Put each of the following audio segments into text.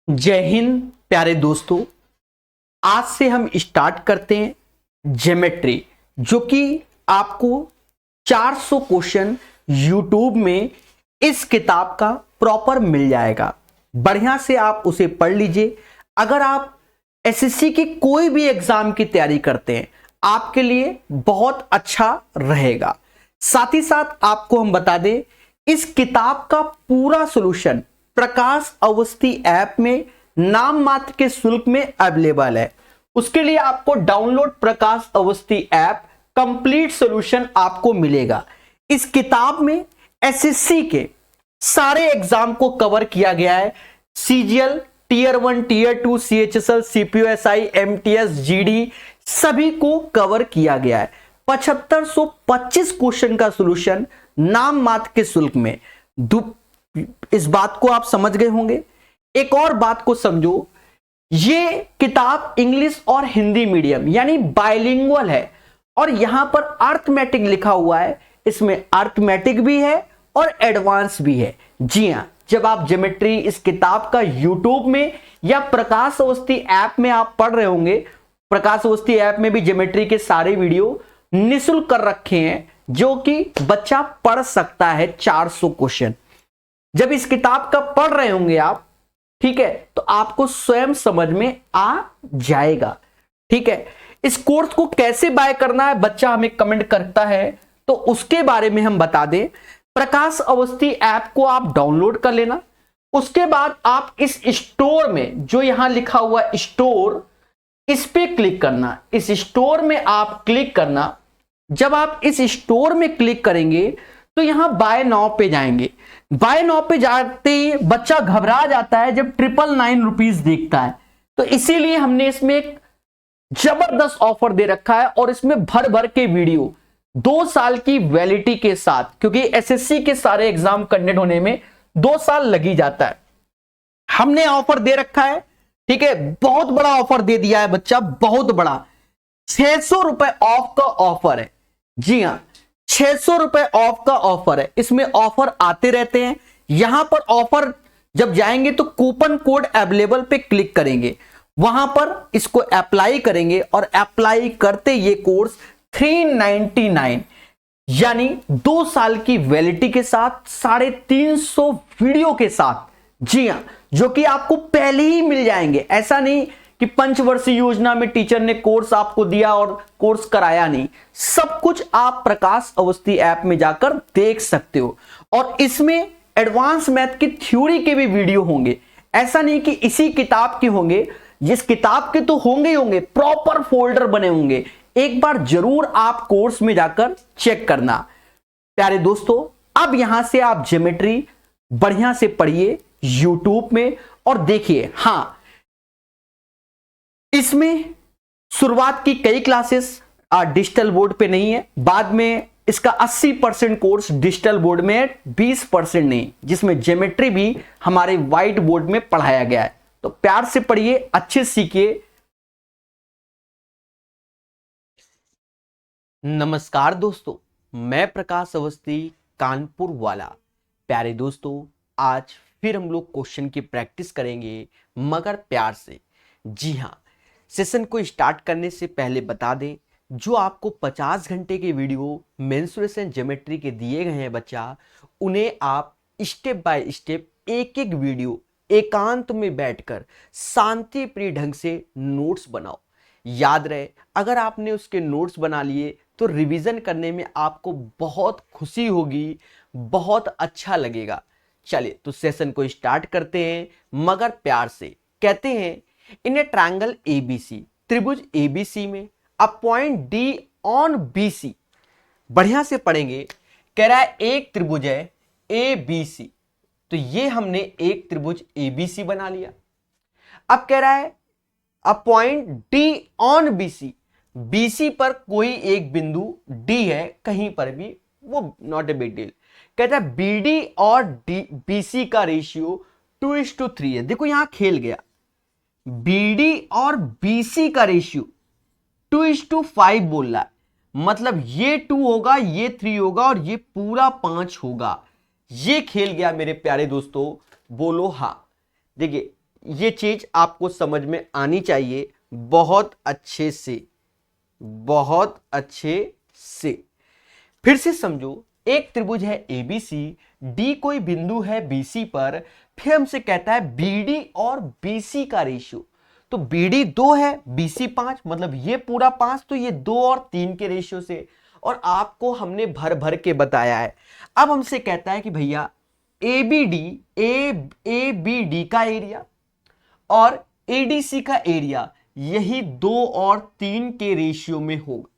जय हिंद प्यारे दोस्तों। आज से हम स्टार्ट करते हैं ज्योमेट्री, जो कि आपको 400 क्वेश्चन यूट्यूब में इस किताब का प्रॉपर मिल जाएगा। बढ़िया से आप उसे पढ़ लीजिए। अगर आप एसएससी की कोई भी एग्जाम की तैयारी करते हैं, आपके लिए बहुत अच्छा रहेगा। साथ ही साथ आपको हम बता दें, इस किताब का पूरा सॉल्यूशन प्रकाश अवस्थी ऐप में नाम मात्र के शुल्क में अवेलेबल है। उसके लिए आपको download Prakash Awasthi app complete solution आपको मिलेगा। इस किताब में एसएससी के सारे एग्जाम को कवर किया गया है। CGL, tier 1, tier 2, CHSL, CPUSI, MTS, GD सभी को कवर किया गया है। 7525 क्वेश्चन का सॉल्यूशन नाम मात्र के शुल्क में। इस बात को आप समझ गए होंगे। एक और बात को समझो, ये किताब इंग्लिश और हिंदी मीडियम यानी बाइलिंगुअल है और यहां पर अर्थमेटिक लिखा हुआ है। इसमें अर्थमेटिक भी है और एडवांस भी है। जी हां, जब आप ज्योमेट्री इस किताब का यूट्यूब में या प्रकाश अवस्थी ऐप में आप पढ़ रहे होंगे, प्रकाश अवस्थी ऐप में भी ज्योमेट्री के सारे वीडियो निःशुल्क कर रखे हैं, जो कि बच्चा पढ़ सकता है 400 क्वेश्चन। जब इस किताब का पढ़ रहे होंगे आप, ठीक है, तो आपको स्वयं समझ में आ जाएगा। ठीक है, इस कोर्स को कैसे बाय करना है, बच्चा हमें कमेंट करता है, तो उसके बारे में हम बता दें। प्रकाश अवस्थी ऐप को आप डाउनलोड कर लेना। उसके बाद आप इस स्टोर में, जो यहां लिखा हुआ स्टोर, इस पे क्लिक करना। इस स्टोर में आप क्लिक करना। जब आप इस स्टोर में क्लिक करेंगे तो यहां बाय नाउ पे जाएंगे। बाय नाउ पे जाते ही बच्चा घबरा जाता है जब 999 रुपीज देखता है। तो इसीलिए हमने इसमें एक जबरदस्त ऑफर दे रखा है और इसमें भर भर के वीडियो 2 साल की वैलिडिटी के साथ, क्योंकि एसएससी के सारे एग्जाम कंडक्ट होने में 2 साल लग ही जाता है। हमने ऑफर दे रखा है। ठीक है, बहुत बड़ा ऑफर दे दिया है बच्चा, बहुत बड़ा। 600 रुपए ऑफ का ऑफर है। जी हां, 600 रुपए ऑफ का ऑफर है। इसमें ऑफर आते रहते हैं। यहां पर ऑफर जब जाएंगे तो कूपन कोड अवेलेबल पे क्लिक करेंगे, वहां पर इसको अप्लाई करेंगे और अप्लाई करते ये कोर्स 399 यानी 2 साल की वैलिडिटी के साथ 350 वीडियो के साथ। जी हां, जो कि आपको पहले ही मिल जाएंगे। ऐसा नहीं कि पंचवर्षीय योजना में टीचर ने कोर्स आपको दिया और कोर्स कराया नहीं। सब कुछ आप प्रकाश अवस्थी ऐप में जाकर देख सकते हो। और इसमें एडवांस मैथ की थ्योरी के भी वीडियो होंगे। ऐसा नहीं कि इसी किताब के होंगे, जिस किताब के तो होंगे ही होंगे, प्रॉपर फोल्डर बने होंगे। एक बार जरूर आप कोर्स में जाकर चेक करना। प्यारे दोस्तों, अब यहां से आप ज्योमेट्री बढ़िया से पढ़िए यूट्यूब में और देखिए। हां, इसमें शुरुआत की कई क्लासेस डिजिटल बोर्ड पे नहीं है। बाद में इसका 80% कोर्स डिजिटल बोर्ड में है, 20% नहीं, जिसमें ज्योमेट्री भी हमारे व्हाइट बोर्ड में पढ़ाया गया है। तो प्यार से पढ़िए, अच्छे सीखिए। नमस्कार दोस्तों, मैं प्रकाश अवस्थी, कानपुर वाला। प्यारे दोस्तों, आज फिर हम लोग क्वेश्चन की प्रैक्टिस करेंगे, मगर प्यार से। जी हां, सेशन को स्टार्ट करने से पहले बता दें, जो आपको 50 घंटे के वीडियो मेंसुरेशन ज्योमेट्री के दिए गए हैं बच्चा, उन्हें आप स्टेप बाय स्टेप एक एक वीडियो एकांत में बैठकर शांति प्रिय ढंग से नोट्स बनाओ। याद रहे, अगर आपने उसके नोट्स बना लिए तो रिवीजन करने में आपको बहुत खुशी होगी, बहुत अच्छा लगेगा। चलिए तो सेशन को स्टार्ट करते हैं, मगर प्यार से। कहते हैं, इन ए ट्रायंगल एबीसी, त्रिभुज एबीसी में a point D on BC. बढ़िया से पढ़ेंगे। कह रहा है एक त्रिभुज है एबीसी, तो ये हमने एक त्रिभुज एबीसी बना लिया। अब कह रहा है a point D on BC, BC पर कोई एक बिंदु डी है कहीं पर भी, वो नॉट ए बिग डील। कहता है बीडी और बीसी का रेशियो 2:3 है। देखो यहां खेल गया। बीडी और बीसी का रेशियो 2:5 बोल रहा है, मतलब ये 2 होगा, ये 3 होगा और ये पूरा 5 होगा। ये खेल गया मेरे प्यारे दोस्तों, बोलो हाँ। देखिए ये चीज आपको समझ में आनी चाहिए बहुत अच्छे से, बहुत अच्छे से। फिर से समझो, एक त्रिभुज है एबीसी, डी कोई बिंदु है बीसी पर, फिर हमसे कहता है बीडी और बीसी का रेशियो। तो बीडी 2 है, बीसी 5, मतलब ये पूरा 5, तो ये 2 और 3 के रेशियो से। और आपको हमने भर भर के बताया है। अब हमसे कहता है कि भैया एबीडी का एरिया और एडीसी का एरिया यही 2 और 3 के रेशियो में होगा,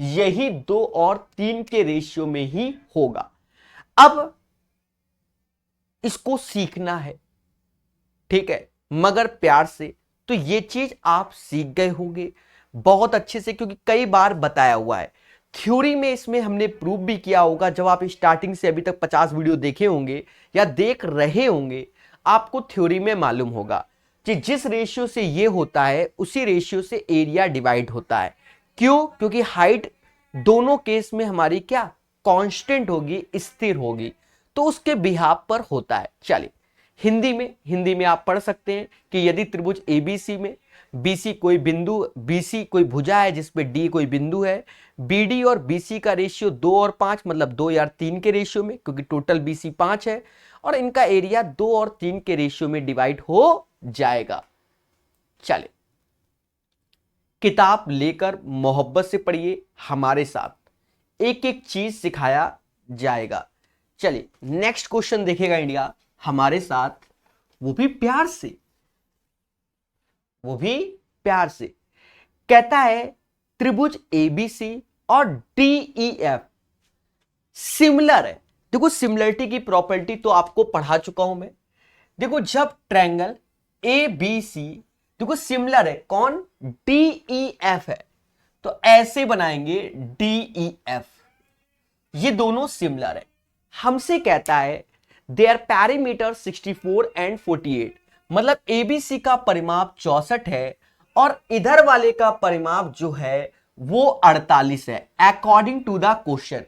यही 2 और 3 के रेशियो में ही होगा। अब इसको सीखना है, ठीक है, मगर प्यार से। तो ये चीज आप सीख गए होंगे बहुत अच्छे से, क्योंकि कई बार बताया हुआ है थ्योरी में। इसमें हमने प्रूव भी किया होगा। जब आप स्टार्टिंग से अभी तक 50 वीडियो देखे होंगे या देख रहे होंगे, आपको थ्योरी में मालूम होगा कि जिस रेशियो से ये होता है उसी रेशियो से एरिया डिवाइड होता है। क्यों? क्योंकि हाइट दोनों केस में हमारी क्या कांस्टेंट होगी, स्थिर होगी, तो उसके बिहाफ पर होता है। चलिए हिंदी में आप पढ़ सकते हैं कि यदि त्रिभुज एबीसी में बीसी कोई बिंदु, बीसी कोई भुजा है जिसपे डी कोई बिंदु है, बीडी और बीसी का रेशियो 2 और 5, मतलब 2 या 3 के रेशियो में, क्योंकि टोटल बीसी 5 है, और इनका एरिया 2 और 3 के रेशियो में डिवाइड हो जाएगा। चले, किताब लेकर मोहब्बत से पढ़िए, हमारे साथ एक एक चीज सिखाया जाएगा। चलिए नेक्स्ट क्वेश्चन देखेगा इंडिया हमारे साथ, वो भी प्यार से, वो भी प्यार से। कहता है त्रिभुज एबीसी और डीईएफ सिमिलर है। देखो सिमिलरिटी की प्रॉपर्टी तो आपको पढ़ा चुका हूं मैं। देखो जब ट्रायंगल एबीसी देखो सिमिलर है, कौन? डीईएफ है, तो ऐसे बनाएंगे डीईएफ, ये दोनों सिमिलर है। हमसे कहता है देयर पैरीमीटर 64 एंड 48, मतलब एबीसी का परिमाप 64 है और इधर वाले का परिमाप जो है वो 48 है अकॉर्डिंग टू द क्वेश्चन।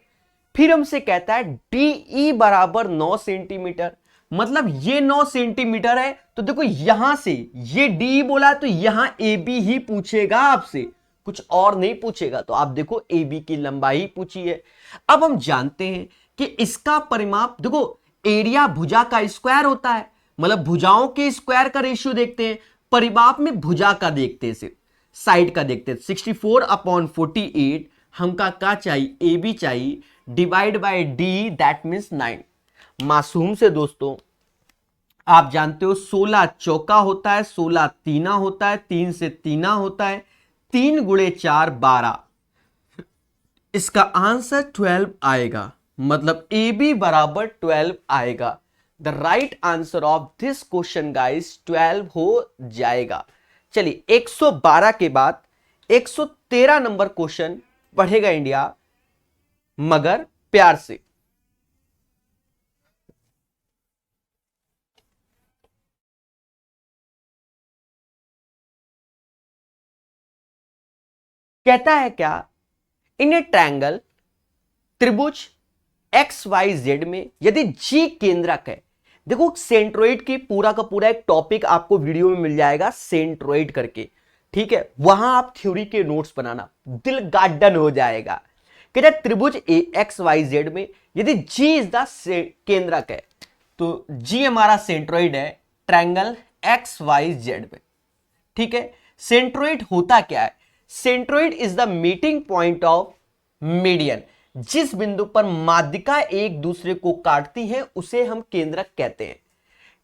फिर हमसे कहता है डीई बराबर 9 सेंटीमीटर, मतलब ये 9 सेंटीमीटर है, तो देखो यहां से ये डी बोला तो यहां ए बी ही पूछेगा आपसे, कुछ और नहीं पूछेगा। तो आप देखो ए बी की लंबाई पूछी है। अब हम जानते हैं कि इसका परिमाप, देखो एरिया भुजा का स्क्वायर होता है, मतलब भुजाओं के स्क्वायर का रेशियो देखते हैं, परिमाप में भुजा का देखते हैं, सिर्फ साइड का देखते हैं। 64/48 हमका क्या चाहिए? ए बी चाहिए, divide by D, that means 9। मासूम से दोस्तों आप जानते हो 16 चौका होता है, 16 तीना होता है, 3 से तीना होता है, 3 गुणे 4 12, इसका आंसर 12 आएगा, मतलब ए बी बराबर 12 आएगा। The right answer of this question guys 12 हो जाएगा। चलिए 112 के बाद 113 नंबर क्वेश्चन पढ़ेगा इंडिया, मगर प्यार से। कहता है क्या? इन ए ट्रायंगल त्रिभुज एक्स वाई जेड में यदि जी केंद्रक है, देखो सेंट्रोइड की पूरा का पूरा एक टॉपिक आपको वीडियो में मिल जाएगा सेंट्रोइड करके, ठीक है, वहां आप थ्योरी के नोट्स बनाना, दिल गार्डन हो जाएगा। कहता है त्रिभुज ए एक्स वाई जेड में यदि जी इज द केंद्रक है, तो जी हमारा सेंट्रोइड है ट्रायंगल एक्स वाई जेड में, ठीक है। सेंट्रोइड होता क्या है? Centroid is the meeting point of median, जिस बिंदु पर माध्यिका एक दूसरे को काटती है उसे हम केंद्रक कहते हैं।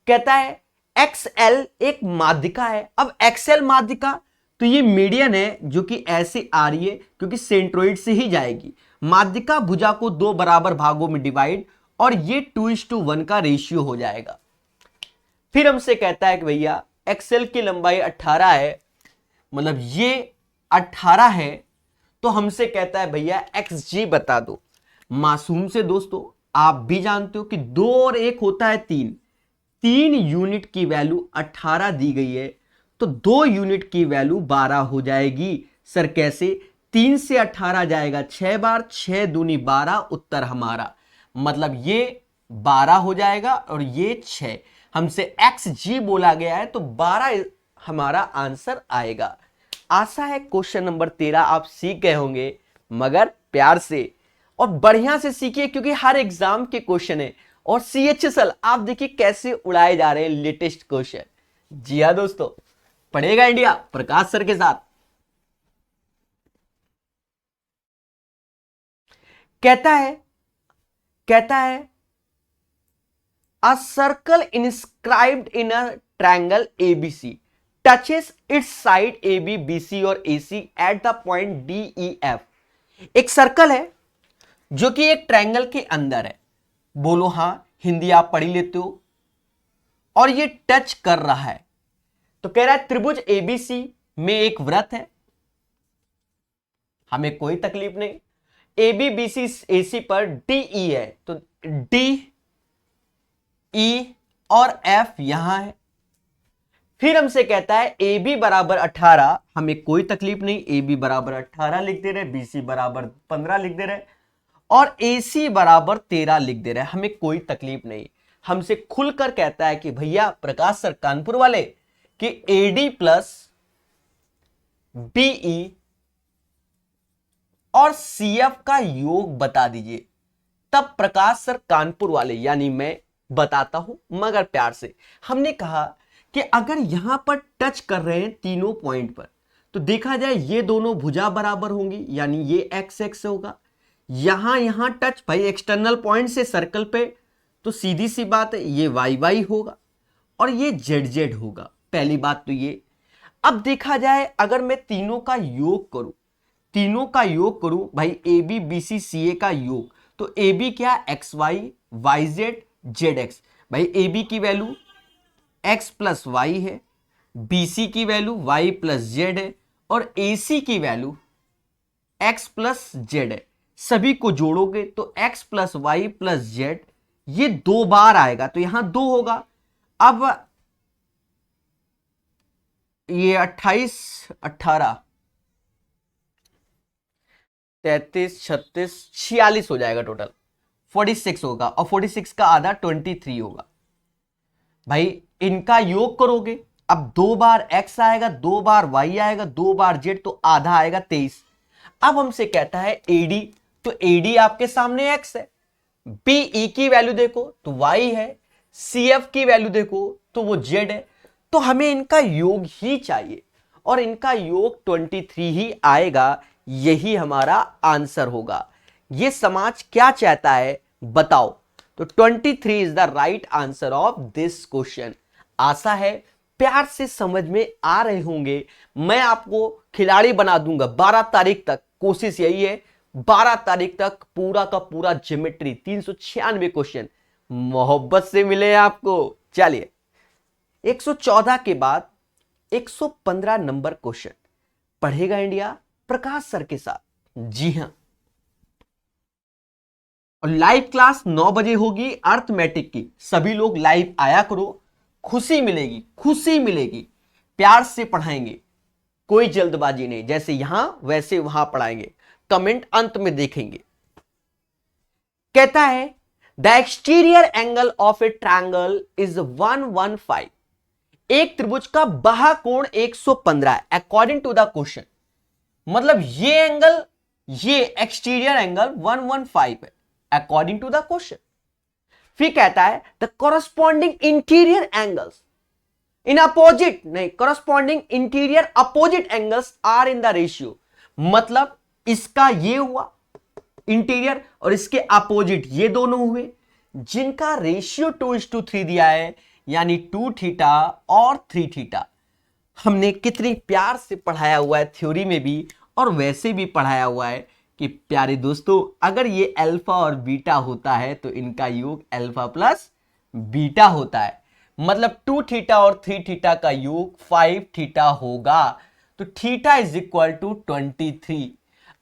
कहता है एक्सएल एक माध्यिका है। अब एक्सएल माध्यिका तो ये मीडियन है जो कि ऐसे आ रही है क्योंकि सेंट्रोइड से ही जाएगी। माध्यिका भुजा को 2 बराबर भागों में डिवाइड, और ये 2:1 का रेशियो हो जाएगा। फिर हमसे कहता है कि भैया एक्सएल की लंबाई 18 है, मतलब ये 18 है, तो हमसे कहता है भैया एक्स जी बता दो। मासूम से दोस्तों आप भी जानते हो कि 2 और 1 होता है 3 यूनिट की वैल्यू 18 दी गई है, तो 2 यूनिट की वैल्यू 12 हो जाएगी। सर कैसे? 3 से 18 जाएगा 6 बार, 6 दूनी 12, उत्तर हमारा, मतलब ये 12 हो जाएगा और ये 6, हमसे एक्स जी बोला गया है, तो 12 हमारा आंसर आएगा। आशा है क्वेश्चन नंबर 13 आप सीख गए होंगे, मगर प्यार से और बढ़िया से सीखिए, क्योंकि हर एग्जाम के क्वेश्चन है। और CHSL आप देखिए कैसे उड़ाए जा रहे हैं लेटेस्ट क्वेश्चन। जी हाँ दोस्तों, पढ़ेगा इंडिया प्रकाश सर के साथ। कहता है a circle inscribed in a triangle ABC touches its side AB, BC और AC at the point DEF। एक सर्कल है जो कि एक ट्रायंगल के अंदर है। बोलो हाँ, हिंदी आप पढ़ी लेते हो। और ये टच कर रहा है, तो कह रहा है त्रिभुज ABC में एक वृत्त है, हमें कोई तकलीफ नहीं। AB BC AC पर DE है, तो D E और F यहां है। फिर हमसे कहता है AB बराबर 18, हमें कोई तकलीफ नहीं, AB बराबर 18 लिख दे रहे, BC बराबर 15 लिख दे रहे, और AC बराबर 13 लिख दे रहे, हमें कोई तकलीफ नहीं। हमसे खुलकर कहता है कि भैया प्रकाश सर कानपुर वाले कि AD प्लस BE और CF का योग बता दीजिए। तब प्रकाश सर कानपुर वाले यानी मैं बताता हूं, मगर प्यार से। हमने कहा कि अगर यहां पर टच कर रहे हैं तीनों पॉइंट पर, तो देखा जाए ये दोनों भुजा बराबर होंगी, यानी ये एक्स एक्स होगा। यहां टच भाई एक्सटर्नल पॉइंट से सर्कल पे, तो सीधी सी बात है ये वाई वाई होगा और ये जेड जेड होगा। पहली बात तो ये। अब देखा जाए अगर मैं तीनों का योग करूं भाई, ए बी बी सी सी ए का योग, तो ए बी क्या X Y Y Z Z X. भाई ए बी की वैल्यू x प्लस वाई है, बी सी की वैल्यू y प्लस जेड है, और ए सी की वैल्यू x प्लस जेड है। सभी को जोड़ोगे तो x plus Y plus Z, ये 2 बार आएगा, तो यहां 2 होगा। अब ये 28 18 33 36 46 हो जाएगा, टोटल 46 होगा, और 46 का आधा 23 होगा। भाई इनका योग करोगे, अब 2 बार x आएगा, 2 बार y आएगा, 2 बार z, तो आधा आएगा 23। अब हमसे कहता है AD, तो AD आपके सामने x है, BE की वैल्यू देखो तो y है, CF की वैल्यू देखो तो वो z है, तो हमें इनका योग ही चाहिए, और इनका योग 23 ही आएगा। यही हमारा आंसर होगा। ये समाज क्या चाहता है बताओ? तो 23 is the right answer of this question. आशा है प्यार से समझ में आ रहे होंगे। मैं आपको खिलाड़ी बना दूंगा 12 तारीख तक, कोशिश यही है 12 तारीख तक पूरा का पूरा ज्योमेट्री 396 क्वेश्चन मोहब्बत से मिले आपको। चलिए 114 के बाद 115 नंबर क्वेश्चन पढ़ेगा इंडिया प्रकाश सर के साथ। जी हां, और लाइव क्लास 9 बजे होगी अर्थमेटिक की। सभी लोग लाइव आया करो, खुशी मिलेगी। प्यार से पढ़ाएंगे, कोई जल्दबाजी नहीं, जैसे यहां वैसे वहां पढ़ाएंगे। कमेंट अंत में देखेंगे। कहता है the exterior angle of a triangle is 115। एक त्रिभुज का बाह्य कोण 115 है अकॉर्डिंग टू द क्वेश्चन। मतलब ये एंगल, ये एक्सटीरियर एंगल 115 है अकॉर्डिंग टू द क्वेश्चन। फिर कहता है the corresponding interior angles in opposite, नहीं, corresponding interior opposite angles are in the ratio. मतलब इसका ये हुआ इंटीरियर और इसके अपोजिट ये दोनों हुए, जिनका रेशियो 2:3 दिया है, यानी 2 थीटा और 3 थीटा। हमने कितनी प्यार से पढ़ाया हुआ है थ्योरी में भी और वैसे भी पढ़ाया हुआ है कि प्यारे दोस्तों अगर ये अल्फा और बीटा होता है तो इनका योग अल्फा प्लस बीटा होता है। मतलब 2 थीटा और 3 थीटा का योग 5 थीटा होगा। तो थीटा इज इक्वल टू 23।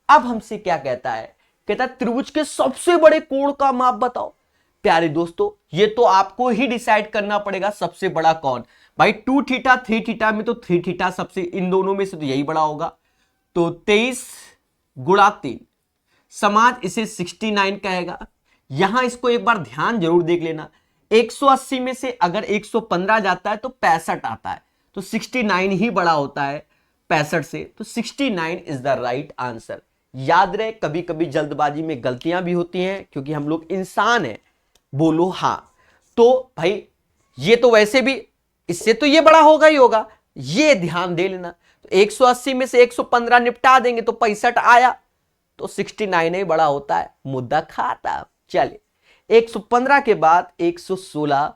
अब हमसे क्या कहता है? कहता है त्रिभुज के सबसे बड़े कोण का माप बताओ। प्यारे दोस्तों ये तो आपको ही डिसाइड करना पड़ेगा सबसे बड़ा कौन। भाई 2 थीटा 3 थीटा में तो 3 थीटा सबसे, इन दोनों में से तो यही बड़ा होगा। तो 23 गुणा 3, समाज इसे 69 कहेगा। यहां इसको एक बार ध्यान जरूर देख लेना, 180 में से अगर 115 जाता है तो 65 आता है, तो 69 ही बड़ा होता है 65 से, तो 69 इज द राइट आंसर। याद रहे, कभी कभी जल्दबाजी में गलतियां भी होती हैं क्योंकि हम लोग इंसान हैं। बोलो हाँ। तो भाई ये तो वैसे भी इससे तो ये बड़ा होगा ही होगा, ये ध्यान दे लेना। तो 180 में से 115 निपटा देंगे तो 65 आया, तो 69 ही बड़ा होता है, मुद्दा खाता। चलिए 115 के बाद 116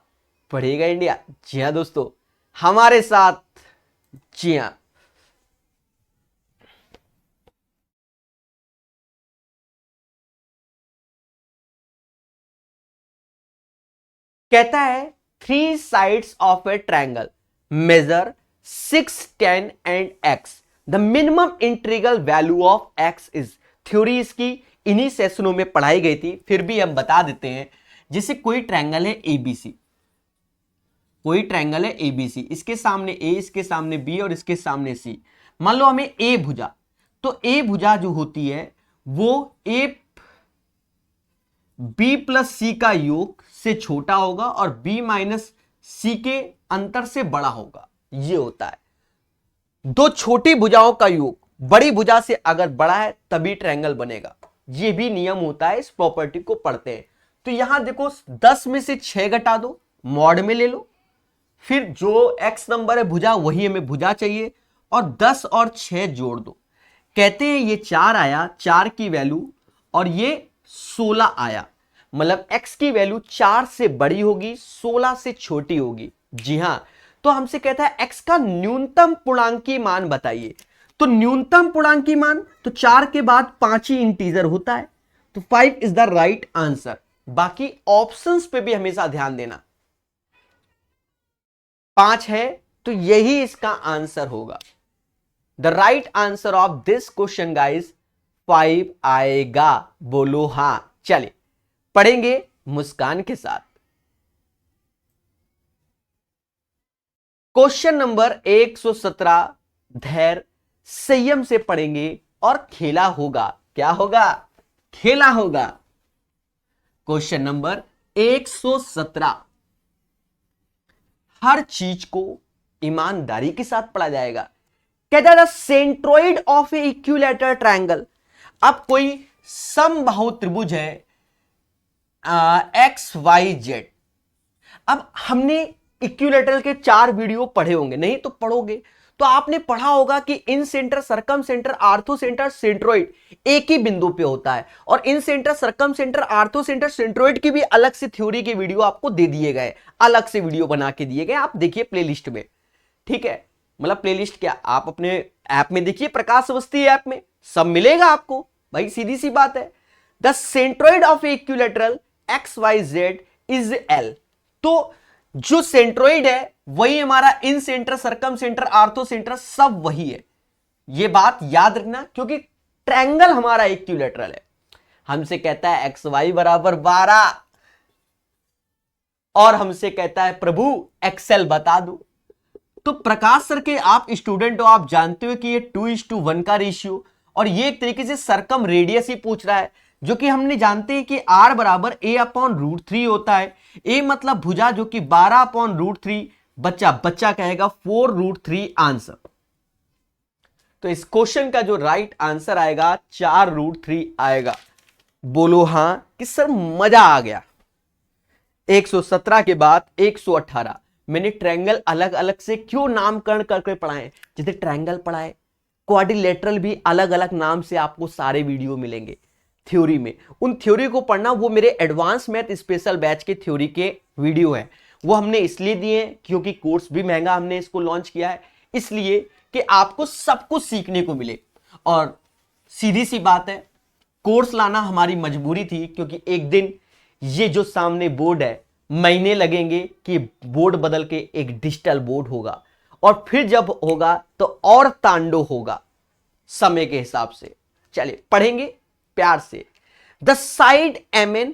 बढ़ेगा इंडिया। जी हाँ दोस्तों, हमारे साथ। जी हाँ, कहता है 3 sides of a triangle measure 6, 10 and x, the minimum integral value of x is. Theory इसकी इन्हीं सेशनों में पढ़ाई गई थी, फिर भी हम बता देते हैं। जैसे कोई ट्रायंगल है एबीसी, कोई ट्रायंगल है एबीसी, इसके सामने ए, इसके सामने बी और इसके सामने सी। मान लो हमें ए भुजा, तो ए भुजा जो होती है वो ए बी प्लस सी का योग से छोटा होगा और बी माइनस सी के अंतर से बड़ा होगा, ये होता है। दो छोटी भुजाओं का योग बड़ी भुजा से अगर बड़ा है तभी ट्रायंगल बनेगा, ये भी नियम होता है, इस प्रॉपर्टी को पढ़ते हैं। तो यहां देखो 10 में से 6 घटा दो, मॉड में ले लो, फिर जो x नंबर है भुजा वही हमें भुजा चाहिए, और 10 और 6 जोड़ दो। कहते हैं ये 4 आया, 4 की वैल्यू, और ये 16 आया, मतलब x की वैल्यू 4 से बड़ी होगी, 16 से छोटी होगी। जी हां, तो हमसे कहता है x का न्यूनतम पूर्णांकी मान बताइए। तो न्यूनतम पूर्णांकी मान, तो 4 के बाद 5 ही इंटीजर होता है, तो 5 इज द राइट आंसर। बाकी ऑप्शंस पे भी हमेशा ध्यान देना, 5 है तो यही इसका आंसर होगा। The right answer of this question guys 5 आएगा। बोलो हां। चलिए पढ़ेंगे मुस्कान के साथ। क्वेश्चन नंबर 117 धैर्य संयम से पढ़ेंगे और खेला होगा। क्या होगा? खेला होगा। क्वेश्चन नंबर 117, हर चीज को ईमानदारी के साथ पढ़ा जाएगा। कहता है the centroid of A equilateral triangle. अब कोई समबाहु त्रिभुज है एक्स वाई जेड। अब हमने इक्विलैटरल के 4 वीडियो पढ़े होंगे, नहीं तो पढ़ोगे तो आपने पढ़ा होगा कि incentre, circumcentre, orthocentre, centroid एक ही बिंदु पे होता है। और incentre, circumcentre, orthocentre, centroid की भी अलग से थ्योरी के वीडियो आपको दे दिए गए, अलग से वीडियो बना के दिए गए, आप देखिए प्लेलिस्ट में। ठीक है, मतलब प्लेलिस्ट क्या, आप अपने ऐप में देखिए, प्रकाश अवस्थी ऐप में सब मिलेगा आपको भाई, सीधी सी बात है। The centroid of equilateral X Y Z is L. तो जो सेंट्रोइड है वही हमारा incentre, circumcentre, orthocentre सब वही है। ये बात याद रखना, क्योंकि ट्रायंगल हमारा इक्विलैटरल है। हमसे कहता है एक्स वाई बराबर 12 और हमसे कहता है प्रभु एक्सेल बता दो। तो प्रकाश सर के आप स्टूडेंट हो, आप जानते हो कि ये 2:1 का रेशियो, और ये एक तरीके से सरकम रेडियस ही पूछ रहा है, जो कि हमने जानते हैं कि r बराबर a/√3 होता है। a मतलब भुजा, जो कि 12/√3, बच्चा बच्चा कहेगा 4√3 आंसर। तो इस क्वेश्चन का जो राइट आंसर आएगा 4√3 आएगा। बोलो हां कि सर मजा आ गया। 117 के बाद 118, मैंने ट्रायंगल अलग अलग से क्यों नामकरण करके पढ़ाए, जैसे ट्रायंगल पढ़ाए, क्वाड्रिलेटरल भी अलग अलग नाम से आपको सारे वीडियो मिलेंगे थ्योरी में। उन थ्योरी को पढ़ना, वो मेरे एडवांस मैथ स्पेशल बैच के थ्योरी के वीडियो है, वो हमने इसलिए दिए क्योंकि कोर्स भी महंगा हमने इसको लॉन्च किया है, इसलिए कि आपको सब कुछ सीखने को मिले। और सीधी सी बात है, कोर्स लाना हमारी मजबूरी थी, क्योंकि एक दिन ये जो सामने बोर्ड है, महीने लगेंगे कि बोर्ड बदल के एक डिजिटल बोर्ड होगा, और फिर जब होगा तो और तांडव होगा समय के हिसाब से। चलिए पढ़ेंगे प्यार से। The side MN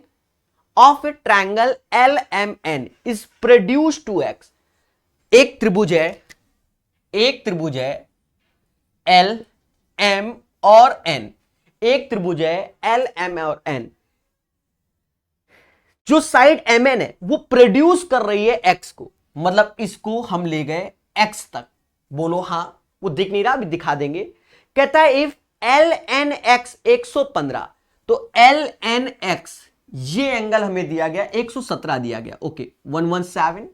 of a triangle LMN is produce to X. एक त्रिभुज है L M और N, एक त्रिभुज है L M और N, जो साइड MN है वो प्रोड्यूस कर रही है X को, मतलब इसको हम ले गए X तक। बोलो हाँ, वो दिख नहीं रहा, अभी दिखा देंगे। कहता है इफ LNX 115, तो LNX ये एंगल हमें दिया गया 117 दिया गया, ओके 117।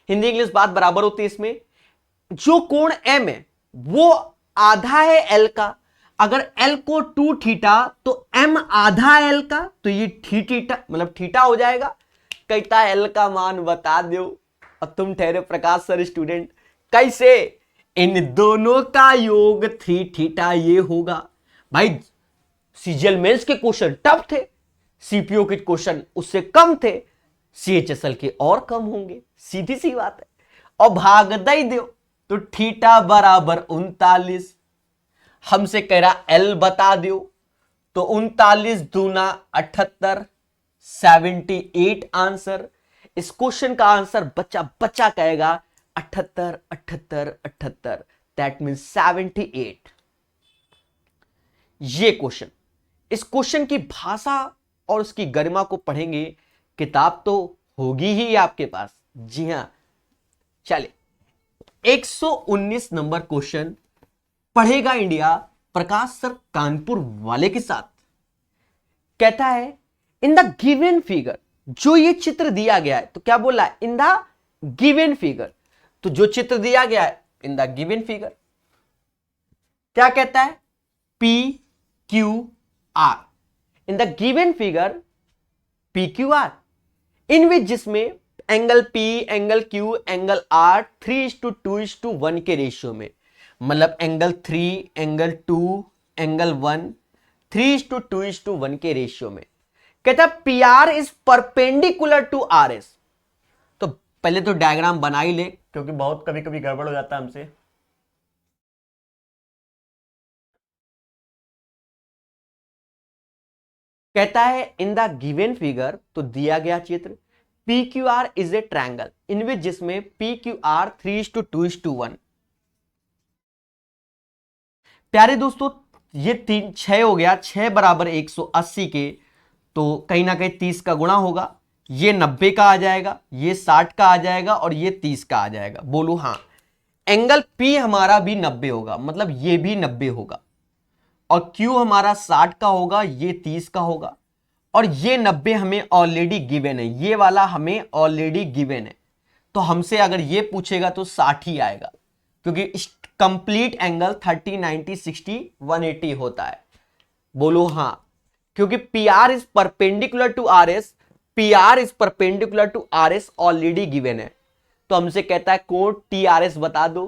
हिंदी इंग्लिश बात बराबर होती है इसमें। जो कोण M है वो आधा है L का, अगर L को 2 थीटा तो M आधा L का, तो ये थीटा मतलब थीटा हो जाएगा। कहता है L का मान बता दो, और तुम ठहरे प्रकाश सर स्टूडेंट कैसे? इन दोनों का योग 3 थीटा ये होगा। भाई सीजीएल मेंस के क्वेश्चन टफ थे, सीपीओ के क्वेश्चन उससे कम थे, सीएचएसएल के और कम होंगे, सीधी सी बात है। और भाग दे दो तो थीटा बराबर 39, हमसे कह रहा एल बता दो, तो 39 दूना 78, 78 आंसर। इस क्वेश्चन का आंसर बच्चा बच्चा कहेगा 78 78 78, दैट मीन्स 78। ये क्वेश्चन, इस क्वेश्चन की भाषा और उसकी गरिमा को पढ़ेंगे, किताब तो होगी ही आपके पास। जी हां, चलिए 119 नंबर क्वेश्चन पढ़ेगा इंडिया प्रकाश सर कानपुर वाले के साथ। कहता है इन द गिवन फिगर, जो ये चित्र दिया गया है, तो क्या बोला है? In the given figure. तो जो चित्र दिया गया है इन द गिवन फिगर, क्या कहता है? P Q R, in the given figure P Q R, in which जिसमें angle P, angle Q, angle R 3:2:1 के रेशियो में, मतलब एंगल 3, एंगल 2, एंगल 1 3:2:1 के रेशियो में। कहता है P R is perpendicular to R S. तो पहले तो डायग्राम बना ही ले, क्योंकि बहुत कभी कभी गड़बड़ हो जाता है हमसे। कहता है इन द गिवन फिगर, तो दिया गया चित्र, P Q R is a triangle in which जिसमें पी क्यू आर 3:2:1। प्यारे दोस्तों ये 6 हो गया, 6 बराबर 180 के, तो कहीं ना कहीं 30 का गुणा होगा, ये 90 का आ जाएगा, ये 60 का आ जाएगा, और ये 30 का आ जाएगा। बोलो हाँ। एंगल P हमारा भी 90 होगा, मतलब ये भी 90 होगा, और Q हमारा 60 का होगा, ये 30 का होगा, और ये 90 हमें ऑलरेडी गिवन है, ये वाला हमें ऑलरेडी गिवन है। तो हमसे अगर ये पूछेगा तो 60 ही आएगा, क्योंकि कंप्लीट एंगल 30, 90, 60, 180 होता है। बोलो हाँ, क्योंकि P R is perpendicular to R S, P R is perpendicular to R S already given है। तो हमसे कहता है कोण टी आर एस बता दो,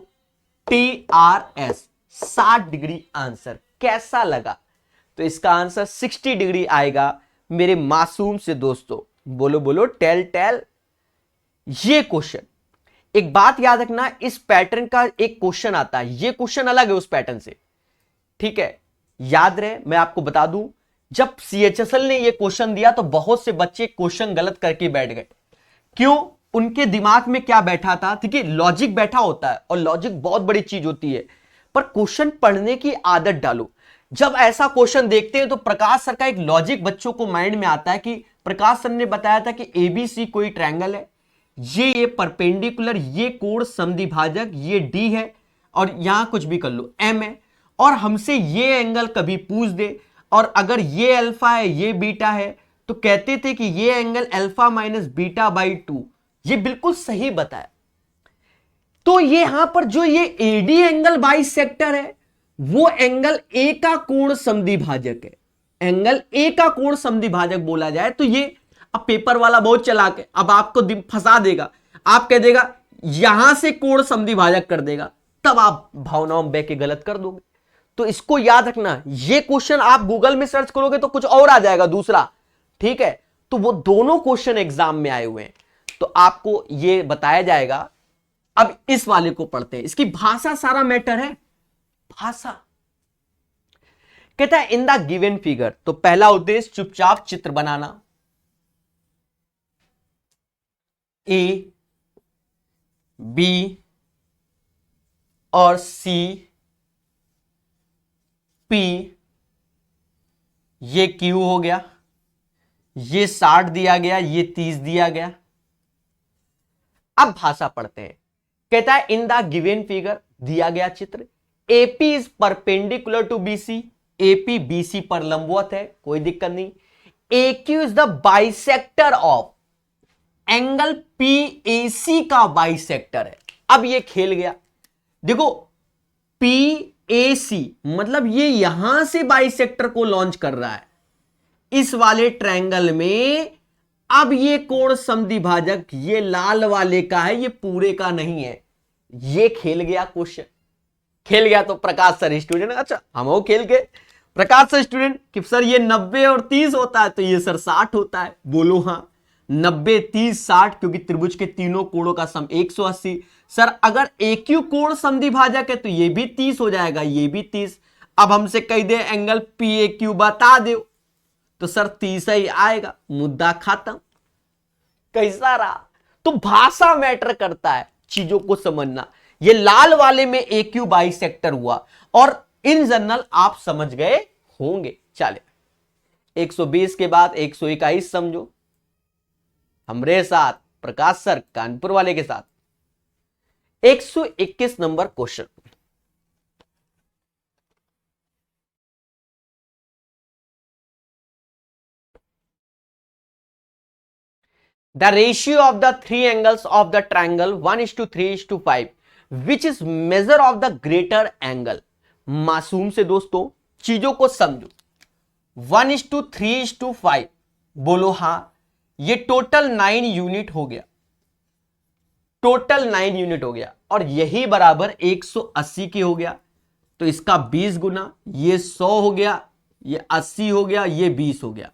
T R S 60 degree answer. कैसा लगा? तो इसका आंसर 60 डिग्री आएगा मेरे मासूम से दोस्तों। बोलो बोलो टेल टेल। ये क्वेश्चन, एक बात याद रखना, इस पैटर्न का एक क्वेश्चन आता है, ये क्वेश्चन अलग है उस पैटर्न से, ठीक है? याद रहे, मैं आपको बता दूं, जब सीएचएसएल ने ये क्वेश्चन दिया तो बहुत से बच्चे क्वेश्चन गलत करके बैठ गए। क्यों? उनके दिमाग में क्या बैठा था? ठीक है, लॉजिक बैठा होता है, और लॉजिक बहुत बड़ी चीज होती है, पर क्वेश्चन पढ़ने की आदत डालो। जब ऐसा क्वेश्चन देखते हैं तो प्रकाश सर का एक लॉजिक बच्चों को माइंड में आता है कि प्रकाश सर ने बताया था कि एबीसी कोई ट्रायंगल है, ये परपेंडिकुलर, ये कोण समद्विभाजक, ये डी है, और यहां कुछ भी कर लो एम है, और हमसे ये एंगल कभी पूछ दे, और अगर ये अल्फा है ये बीटा है, तो कहते थे कि ये angle alpha minus beta by 2, ये बिल्कुल सही बताया। तो ये यहां पर जो ये एडी एंगल बाइसेक्टर है, वो एंगल ए का कोण समद्विभाजक है। एंगल ए का कोण समद्विभाजक बोला जाए तो ये, अब पेपर वाला बहुत चालाक है, अब आपको फंसा देगा, आप कह देगा यहां से कोण समद्विभाजक कर देगा, तब आप भावनाओं में बह के गलत कर दोगे। तो इसको याद रखना, ये क्वेश्चन आप गूगल में सर्च करोगे तो कुछ और आ जाएगा दूसरा, ठीक है? तो वो दोनों क्वेश्चन एग्जाम में आए हुए हैं, तो आपको ये बताया जाएगा। अब इस वाले को पढ़ते हैं, इसकी भाषा सारा मैटर है, भाषा। कहता है इन द गिवन फिगर, तो पहला उद्देश्य चुपचाप चित्र बनाना। ए, बी और सी, पी, ये क्यू हो गया, ये 60 दिया गया, ये 30 दिया गया। अब भाषा पढ़ते हैं। कहता है इन द गिवन फिगर, दिया गया चित्र, AP is perpendicular to BC, AP BC पर लंबवत है, कोई दिक्कत नहीं। AQ is the bisector of, angle PAC का बाइसेक्टर है। अब ये खेल गया, देखो PAC मतलब ये यहां से बाइसेक्टर को लॉन्च कर रहा है इस वाले ट्रायंगल में। अब ये कोण समद्विभाजक ये लाल वाले का है, ये पूरे का नहीं है। ये खेल गया क्वेश्चन, खेल गया। तो प्रकाश सर स्टूडेंट, अच्छा हम वो खेल गए। प्रकाश सर स्टूडेंट कि सर ये 90 और 30 होता है, तो ये सर 60 होता है। बोलो हाँ, 90 30 60, क्योंकि त्रिभुज के तीनों कोणों का सम 180। सर अगर AQ कोण समद्विभाजक है तो ये भी 30 हो जाएगा, ये भी 30। अब हमसे कह दे एंगल PAQ बता दो, तो सर 30 ही आएगा, मुद्दा खत्म। कैसा रहा? तो भाषा मैटर करता है, चीजों को समझना। ये लाल वाले में AQ बाइसेक्टर हुआ, और इन जनरल आप समझ गए होंगे। चले 120 के बाद 121 समझो, हमरे साथ प्रकाश सर कानपुर वाले के साथ। 121 number question, the ratio of the three angles of the triangle 1:3:5 which is measure of the greater angle। मासूम से दोस्तों चीजों को समझो। 1:3:5 बोलो हाँ, ये टोटल 9 यूनिट हो गया, टोटल 9 यूनिट हो गया, और यही बराबर 180 की हो गया। तो इसका 20 गुना, ये 100 हो गया, ये 80 हो गया, ये 20 हो गया।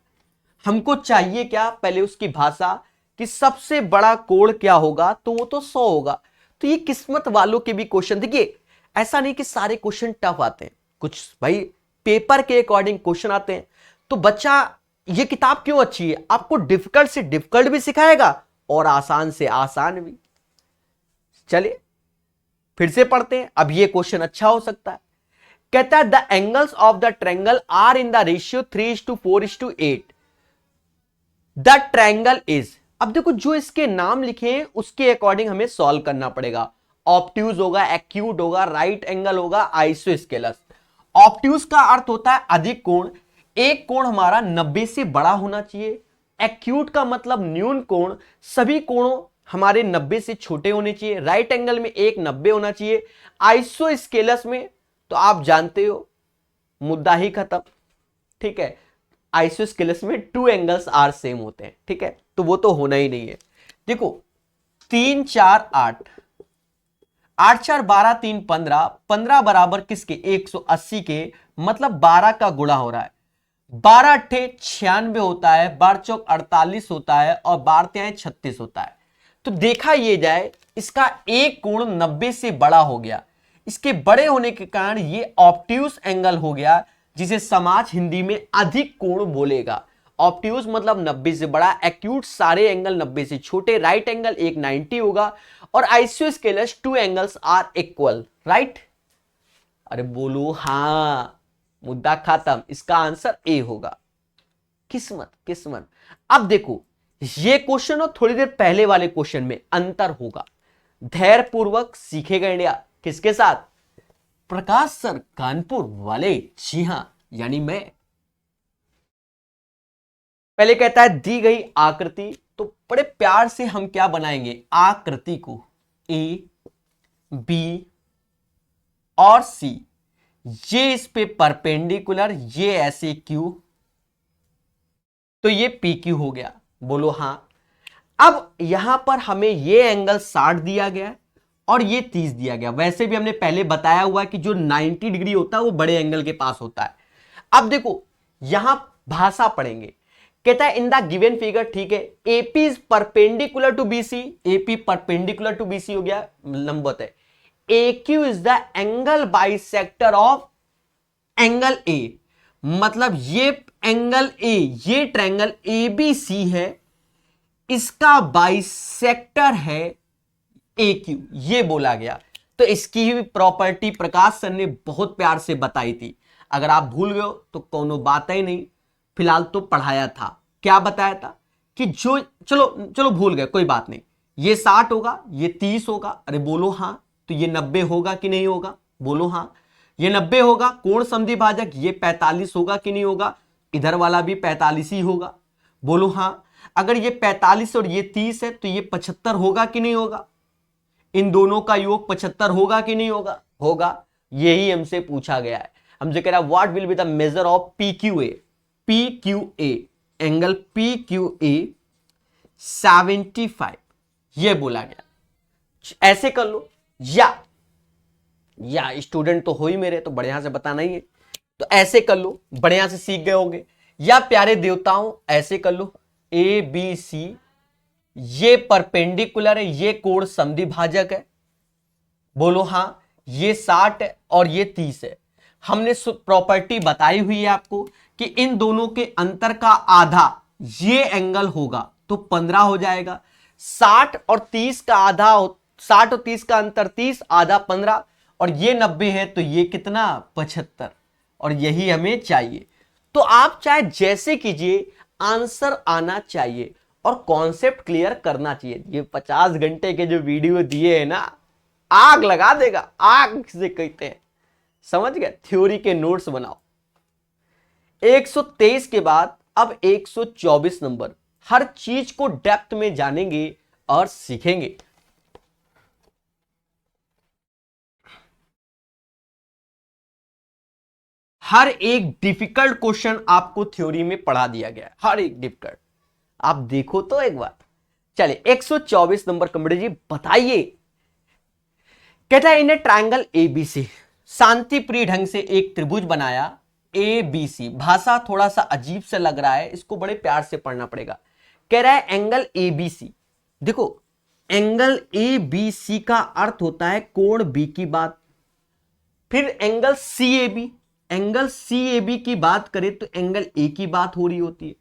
हमको चाहिए क्या? पहले उसकी भाषा कि सबसे बड़ा कोण क्या होगा, तो वो तो 100 होगा। तो ये किस्मत वालों के भी क्वेश्चन, देखिए ऐसा नहीं कि सारे क्वेश्चन टफ आते हैं, कुछ भाई पेपर के अकॉर्डिंग क्वेश्चन आते हैं। तो बच्चा, ये किताब क्यों अच्छी है? आपको डिफिकल्ट से डिफिकल्ट भी सिखाएगा और आसान से आसान भी। चलिए फिर से पढ़ते हैं। अब ये क्वेश्चन अच्छा हो सकता है। कहता है the angles of the triangle are in the ratio 3:4:8। The triangle is, अब देखो जो इसके नाम लिखे हैं उसके अकॉर्डिंग हमें सॉल्व करना पड़ेगा। ऑब्ट्यूज होगा, एक्यूट होगा, राइट एंगल होगा, आइसोस्केलस। ऑब्ट्यूज का अर्थ होता है अधिक कोण, एक कोण हमारा 90 से बड़ा होना चाहिए। एक्यूट का मतलब न्यून कोण, सभी कोणों हमारे 90 से छोटे होने चाहिए। राइट एंगल में एक 90 होना चाहिए। आइसोस्केलस में तो आप जानते हो मुद्दा ही खत्म, ठीक है। आइसोस्केलस में 2 एंगल्स आर सेम होते हैं, ठीक है, तो वो तो होना ही नहीं है। देखो 3 4 8, 8 4 12, 3 15, 15 बराबर किसके? 180 के, मतलब 12 का गुणा हो रहा है। 12 अट्ठे 96 होता है, 12 चौक 48 होता है, और 12 तिहाई 36 होता है। तो देखा ये जाए, इसका एक कोण 90 से बड़ा हो गया। इसके बड़े होने के कारण ये ऑब्ट्यूज एंगल हो गया, जिसे समाज हिंदी में अधिक कोण बोलेगा। ऑब्ट्यूज मतलब 90 से बड़ा, एक्यूट सारे एंगल 90 से छोटे, राइट एंगल एक 90 होगा, और isosceles 2 angles are equal, right. अरे बोलो हाँ, मुद्दा खत्म। इसका आंसर ए होगा। किस्मत किस्मत। अब देखो ये क्वेश्चन और थोड़ी देर पहले वाले क्वेश्चन में अंतर होगा। धैर्य पूर्वक सीखेगा इंडिया किसके साथ? प्रकाश सर कानपुर वाले। जी हां, यानी मैं। पहले कहता है दी गई आकृति, तो बड़े प्यार से हम क्या बनाएंगे? आकृति को ए बी और सी, ये इस पे परपेंडिकुलर, ये ऐसे क्यू, तो ये पी क्यू हो गया। बोलो हां। अब यहां पर हमें ये एंगल 60 दिया गया और ये 30 दिया गया। वैसे भी हमने पहले बताया हुआ कि जो 90 डिग्री होता है वो बड़े एंगल के पास होता है। अब देखो यहां भाषा पढ़ेंगे। कहता है इन द गिवन फिगर, ठीक है, AP is perpendicular to BC, AP perpendicular to BC हो गया, लंबवत है। AQ is the angle bisector of angle A, मतलब ये एंगल ए, ये ट्रायंगल ABC है, इसका बाइसेक्टर है AQ, ये बोला गया। तो इसकी भी प्रॉपर्टी प्रकाश सर ने बहुत प्यार से बताई थी। अगर आप भूल गए हो तो कोनो बात ही नहीं, फिलहाल तो पढ़ाया था। क्या बताया था कि जो, चलो चलो भूल गए, कोई बात नहीं, ये 60 होगा, ये 30 होगा, अरे बोलो हाँ, तो ये 90 होगा कि नहीं होगा, बोलो हाँ, ये 90 होगा, कोण समद्वि भाजक ये 45 होगा कि नहीं होगा, इधर वाला भी 45 ही होगा, बोलो हाँ, अगर ये 45 और ये 30 है तो ये 75 होगा कि नहीं होगा, इन दोनों का योग 75 होगा कि नहीं होगा, होगा, यही हमसे पूछा गया है। हमसे कह रहा है what will be the measure of PQA, PQA angle PQA 75, ये बोला गया। ऐसे कर लो, या स्टूडेंट तो हो ही मेरे, तो बढ़िया से बताना ही है, तो ऐसे कर लो, बढ़िया से सीख गए होंगे। या प्यारे देवताओं ऐसे कर लो, ABC ये परपेंडिकुलर है, ये कोण समद्विभाजक है, बोलो हाँ, ये 60 है और ये 30 है। हमने प्रॉपर्टी बताई हुई है आपको कि इन दोनों के अंतर का आधा ये एंगल होगा तो 15 हो जाएगा। 60 और 30 का आधा, 60 और 30 का अंतर 30, आधा 15, और ये 90 है तो ये कितना 75, और यही हमें चाहिए। तो आप चाहे जैसे कीजिए, आंसर आना चाहिए और कॉन्सेप्ट क्लियर करना चाहिए। ये 50 घंटे के जो वीडियो दिए हैं ना, आग लगा देगा, आग से कहते हैं, समझ गए। थ्योरी के नोट्स बनाओ। 123 के बाद अब 124 नंबर, हर चीज को डेप्थ में जानेंगे और सीखेंगे। हर एक डिफिकल्ट क्वेश्चन आपको थ्योरी में पढ़ा दिया गया है, हर एक डिफिकल्ट, आप देखो तो एक बार। चलिए 124 नंबर कमेटी जी बताइए। कहता है इन्हें ट्रायंगल ABC, शांतिप्रिय ढंग से एक त्रिभुज बनाया ABC। भाषा थोड़ा सा अजीब से लग रहा है, इसको बड़े प्यार से पढ़ना पड़ेगा। कह रहा है एंगल ABC, देखो एंगल ABC का अर्थ होता है कोण B की बात। फिर एंगल CAB, एंगल CAB की बात करें तो एंगल A की बात हो रही होती है।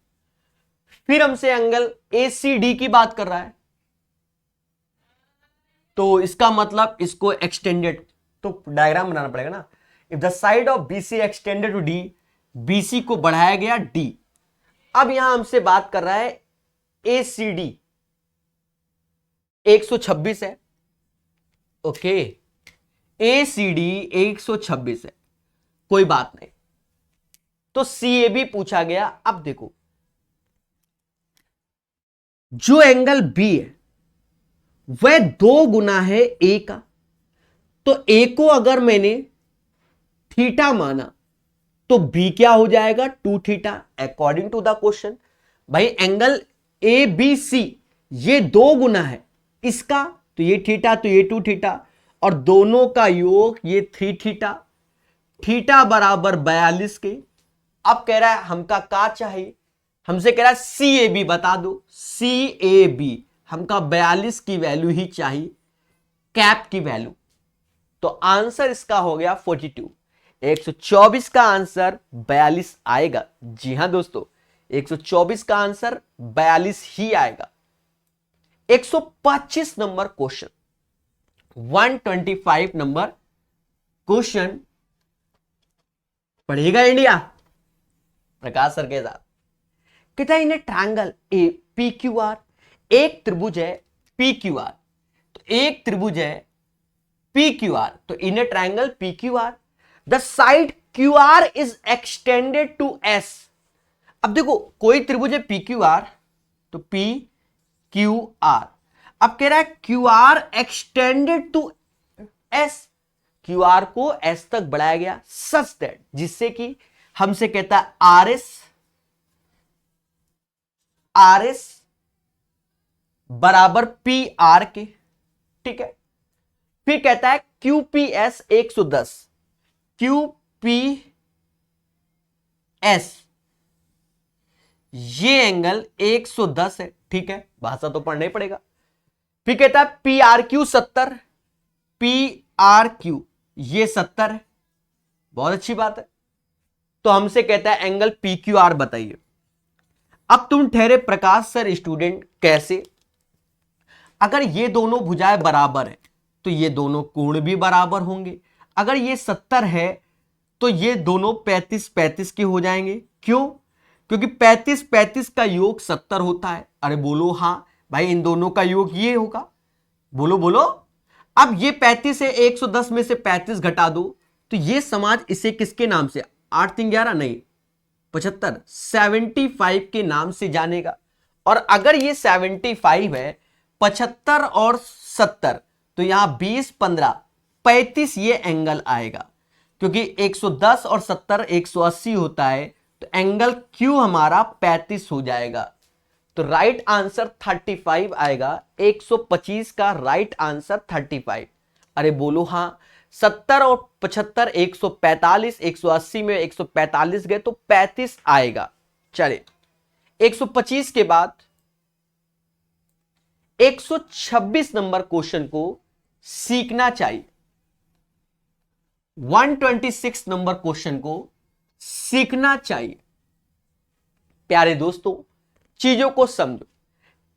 फिर हमसे एंगल ACD की बात कर रहा है, तो इसका मतलब इसको एक्सटेंडेड, तो डायग्राम बनाना पड़ेगा ना। If the side of BC extended to D, BC को बढ़ाया गया D। अब यहां हमसे बात कर रहा है ACD 126 है, ओके, ACD 126 है, कोई बात नहीं। तो CAB पूछा गया। अब देखो जो एंगल B है वह 2 गुना है A का, तो A को अगर मैंने थीटा माना तो B क्या हो जाएगा 2 theta, according to the question. भाई एंगल ABC ये 2 गुना है इसका, तो ये थीटा, तो ये 2 थीटा, और दोनों का योग ये 3 थीटा, थीटा बराबर 42 के। अब कह रहा है हमका का चाहिए, हमसे कह रहा है CAB बता दो, CAB हमका 42 की वैल्यू ही चाहिए, कैप की वैल्यू। तो आंसर इसका हो गया 42। 124 का आंसर 42 आएगा। जी हां दोस्तों, 124 का आंसर 42 ही आएगा। 125 नंबर क्वेश्चन, 125 नंबर क्वेश्चन पढ़ेगा इंडिया प्रकाश सर के साथ। कहता है इन ट्रायंगल ए PQR, एक त्रिभुज है PQR, तो एक त्रिभुज है PQR, तो in a triangle PQR the side QR is extended to S। अब देखो कोई त्रिभुज है PQR, तो PQR, अब कह रहा है QR extended to S, QR को S तक बढ़ाया गया सच दैट, जिससे कि हमसे कहता है RS बराबर PR के, ठीक है। फिर कहता है QPS 110, QPS ये एंगल 110 है, ठीक है, भाषा तो पढ़ना ही पड़ेगा। फिर कहता है PRQ 70, PRQ ये 70 है, बहुत अच्छी बात है। तो हमसे कहता है एंगल PQR बताइए। अब तुम ठहरे प्रकाश सर स्टूडेंट कैसे, अगर ये दोनों भुजाएं बराबर है तो ये दोनों कोण भी बराबर होंगे। अगर ये 70 है तो ये दोनों 35-35 के हो जाएंगे। क्यों? क्योंकि 35 35 का योग 70 होता है। अरे बोलो हाँ भाई, इन दोनों का योग ये होगा। बोलो बोलो। अब ये 35 है, 110 में से 35 घटा दो तो ये समाज इसे किसके नाम से, 8 3 11 नहीं 75, 75 के नाम से जानेगा। और अगर ये 75 है, 75 और 70 तो यहां 20 15 35 ये एंगल आएगा, क्योंकि 110 और 70 180 होता है, तो एंगल क्यू हमारा 35 हो जाएगा। तो राइट आंसर 35 आएगा। 125 का राइट आंसर 35। अरे बोलो हाँ। 70 और 75 145, 180 में 145 गए तो 35 आएगा। चले 125 के बाद 126 नंबर क्वेश्चन को सीखना चाहिए। 126 नंबर क्वेश्चन को सीखना चाहिए। प्यारे दोस्तों, चीजों को समझो।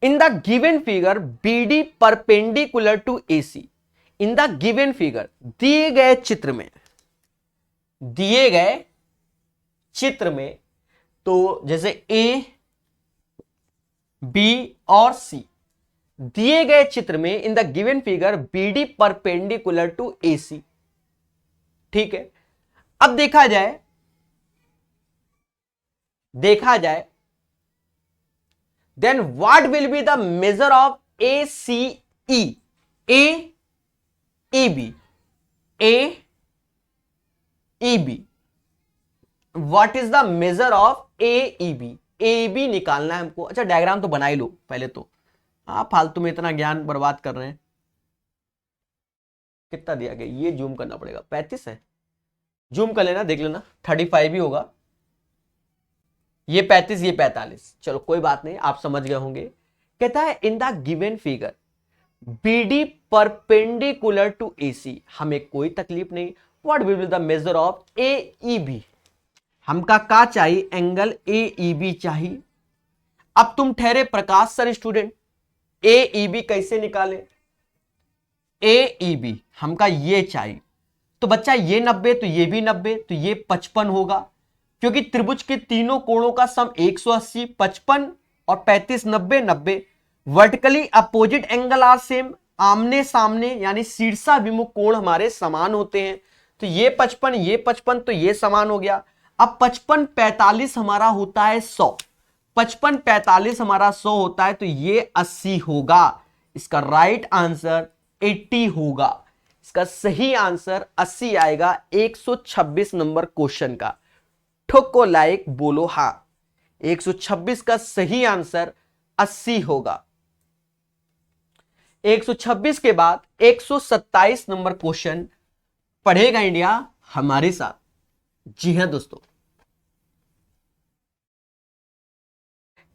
In the given figure BD perpendicular to AC, in the given figure, दिए गए चित्र में, तो जैसे A, B और C, दिए गए चित्र में in the given figure BD perpendicular to AC। ठीक है, अब देखा जाए then what will be the measure of ACE, AEB, what is the measure of AEB? AEB निकालना है हमको। अच्छा डायग्राम तो बना ही लो पहले तो, आप फालतू में इतना ज्ञान बर्बाद कर रहे हैं। कितना दिया गया, ये जूम करना पड़ेगा, 35 है, जूम कर लेना, देख लेना 35 ही होगा। ये 35 ये 45, चलो कोई बात नहीं, आप समझ गए होंगे। कहता है in the given figure BD perpendicular to AC, हमें कोई तकलीफ नहीं। What will be the measure of AEB, हमका का चाहिए, एंगल AEB चाहिए। अब तुम ठहरे प्रकाश सर स्टूडेंट, AEB कैसे निकाले? AEB हमका ये चाहिए, तो बच्चा ये 90 तो ये भी 90, तो ये 55 होगा, क्योंकि त्रिभुज के तीनों कोणों का सम 180, 55 और 35 90 90। Vertically opposite angle are same, आमने सामने यानी शीर्षाभिमुख कोण हमारे समान होते हैं, तो ये 55 ये 55 तो ये समान हो गया। अब 55 45 हमारा होता है 100, 55 45 हमारा 100 होता है, तो ये 80 होगा। इसका राइट आंसर 80 होगा। इसका सही आंसर 80 आएगा 126 नंबर क्वेश्चन का। ठोको लाइक बोलो हाँ, 126 का सही आंसर 80 होगा। 126 के बाद 127 नंबर क्वेश्चन पढ़ेगा इंडिया हमारे साथ। जी हां दोस्तों,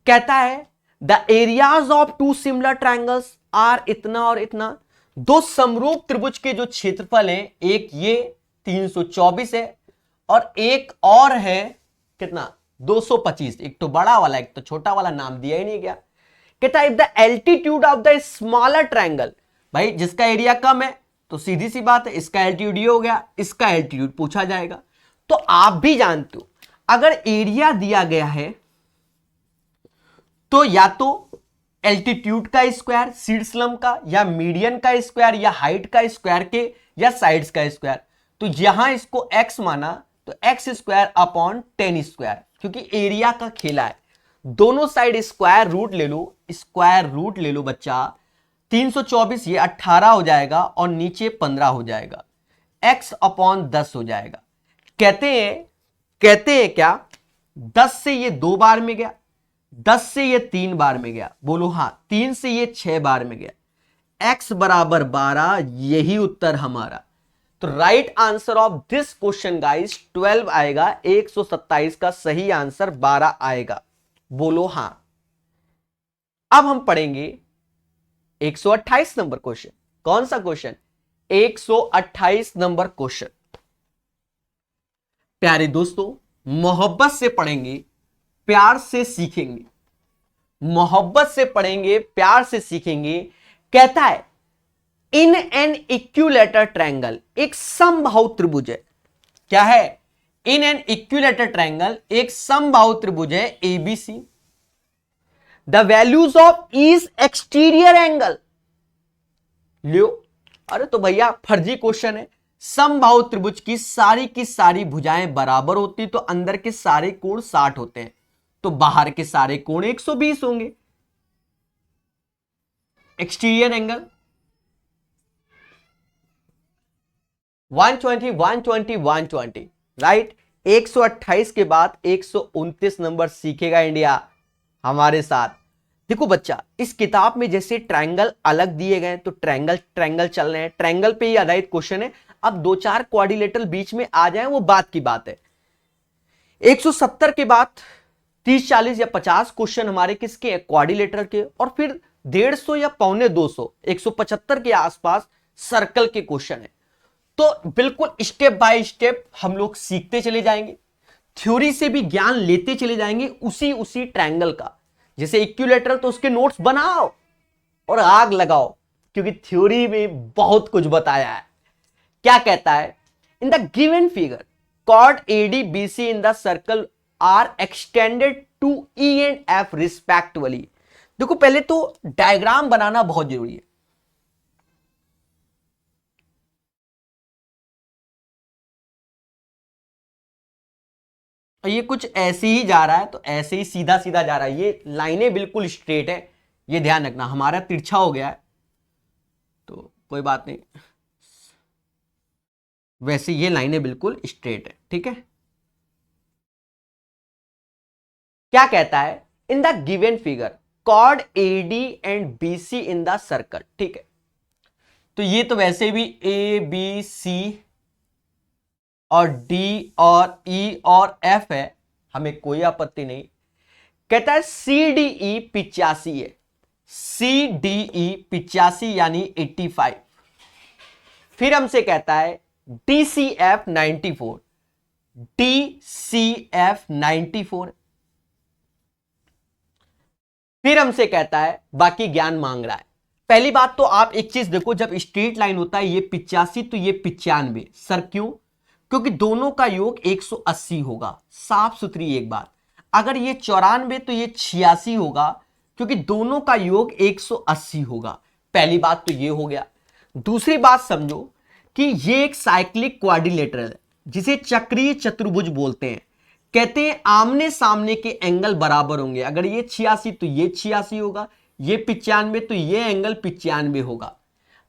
कहता है the areas of two similar triangles are इतना और इतना। दो समरूप त्रिभुज के जो क्षेत्रफल हैं, एक ये 324 है और एक और है कितना 225, एक तो बड़ा वाला एक तो छोटा वाला, नाम दिया ही नहीं गया। कहता है if the altitude of the smaller triangle, भाई जिसका एरिया कम है तो सीधी सी बात है इसका एल्टीट्यूड ये हो गया, इसका एल्टीट्यूड पूछा जाएगा। तो आप भी जानते हो अगर एरिया दिया गया है तो या तो एल्टीट्यूड का स्क्वायर शीर्ष लंब का, या मीडियन का स्क्वायर, या हाइट का स्क्वायर के, या साइड्स का स्क्वायर। तो यहां इसको x माना तो x स्क्वायर अपॉन 10 स्क्वायर, क्योंकि एरिया का खेला है। दोनों साइड स्क्वायर रूट ले लो बच्चा। 324 ये 18 हो जाएगा और नीचे 15 हो जाएगा, x अपॉन 10 हो जाएगा। कहते हैं क्या 10 से ये 2 बार में गया, 10 से ये 3 बार में गया, बोलो हाँ, 3 से ये 6 बार में गया, x बराबर 12, यही उत्तर हमारा। तो right answer of this question guys 12 आएगा। 127 का सही आंसर 12 आएगा, बोलो हां। अब हम पढ़ेंगे 128 नंबर क्वेश्चन। कौन सा क्वेश्चन? 128 number question. प्यारे दोस्तों, मोहब्बत से पढ़ेंगे, प्यार से सीखेंगे। मोहब्बत से पढ़ेंगे, प्यार से सीखेंगे। कहता है इन एन इक्विलेटरल ट्रायंगल, एक समबाहु त्रिभुज है। क्या है? इन एन इक्विलेटरल ट्रायंगल, एक समबाहु त्रिभुज है ABC, the values of each exterior angle. लियो, अरे तो भैया फर्जी क्वेश्चन है। समबाहु त्रिभुज की सारी भुजाएं बराबर होती तो अंदर के सारे कोण 60 होते हैं, तो बाहर के सारे कोण 120 होंगे। Exterior angle 120 120 120, right. 128 के बाद 129 नंबर सीखेगा इंडिया हमारे साथ। देखो बच्चा, इस किताब में जैसे ट्रायंगल अलग दिए गए तो ट्रायंगल चल रहे हैं, ट्रायंगल पे ही आधारित क्वेश्चन है। अब दो चार क्वाड्रिलेटरल बीच में आ जाए वो बात की बात है। 170 के बाद 30 40 या 50 क्वेश्चन हमारे किसके हैं, क्वाड्रिलेटरल के, और फिर 150 या 125 175 के आसपास सर्कल के क्वेश्चन है। तो बिल्कुल स्टेप बाय स्टेप हम लोग सीखते चले जाएंगे, थ्योरी से भी ज्ञान लेते चले जाएंगे उसी ट्रायंगल का। जैसे इक्विलेटरल तो उसके नोट्स बनाओ और आग लगाओ, क्योंकि थ्योरी में बहुत कुछ बताया है। क्या कहता है, in the given figure chord AD BC in the circle are extended to E and F respectively. देखो पहले तो डायग्राम बनाना बहुत जरूरी है। ये कुछ ऐसे ही जा रहा है, तो ऐसे ही सीधा सीधा जा रहा है, ये लाइनें बिल्कुल स्ट्रेट है, ये ध्यान रखना। हमारा तिरछा हो गया है तो कोई बात नहीं, वैसे ये लाइनें बिल्कुल स्ट्रेट है, ठीक है। क्या कहता है, in the given figure chord AD and BC in the circle, ठीक है। तो ये तो वैसे भी ए बी सी और डी और ई और एफ है, हमें कोई आपत्ति नहीं। कहता है सी डी ई 85 है, सी डी ई 85 यानी 85। फिर हमसे कहता है D C F 94, D C F 94। फिर हमसे कहता है बाकी ज्ञान मांग रहा है। पहली बात तो आप एक चीज देखो, जब स्ट्रेट लाइन होता है ये 85 तो ये 95। सर क्यों? क्योंकि दोनों का योग 180 होगा, साफ सुथरी एक बात। अगर ये 94 तो ये 86 होगा, क्योंकि दोनों का योग 180 होगा। पहली बात तो ये हो गया। दूसरी बात समझो कि ये एक साइक्लिक क्वाड्रिलेटरल है, जिसे चक्रीय चतुर्भुज बोलते हैं। कहते हैं आमने सामने के एंगल बराबर होंगे। अगर ये 86 तो ये 86 होगा, ये 95 तो ये एंगल 95 होगा।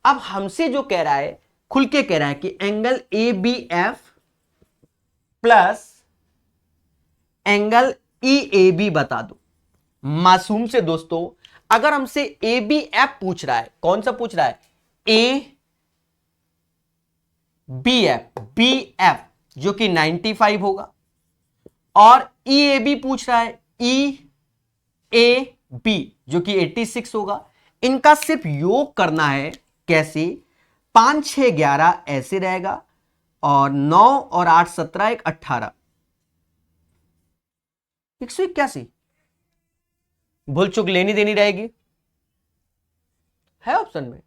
अब हमसे जो कह रहा है, खुल के कह रहा है कि angle A B F plus angle E A B बता दो। मासूम से दोस्तों, अगर हमसे ए बी एफ पूछ रहा है, कौन सा पूछ रहा है, ए बी एफ जो कि 95 होगा, और ई ए बी पूछ रहा है ई ए बी जो कि 86 होगा। इनका सिर्फ योग करना है। कैसे? 5 6 11 ऐसे रहेगा, और 9 और 8 17 1 18 181। भूल चुक लेनी देनी रहेगी, है ऑप्शन में।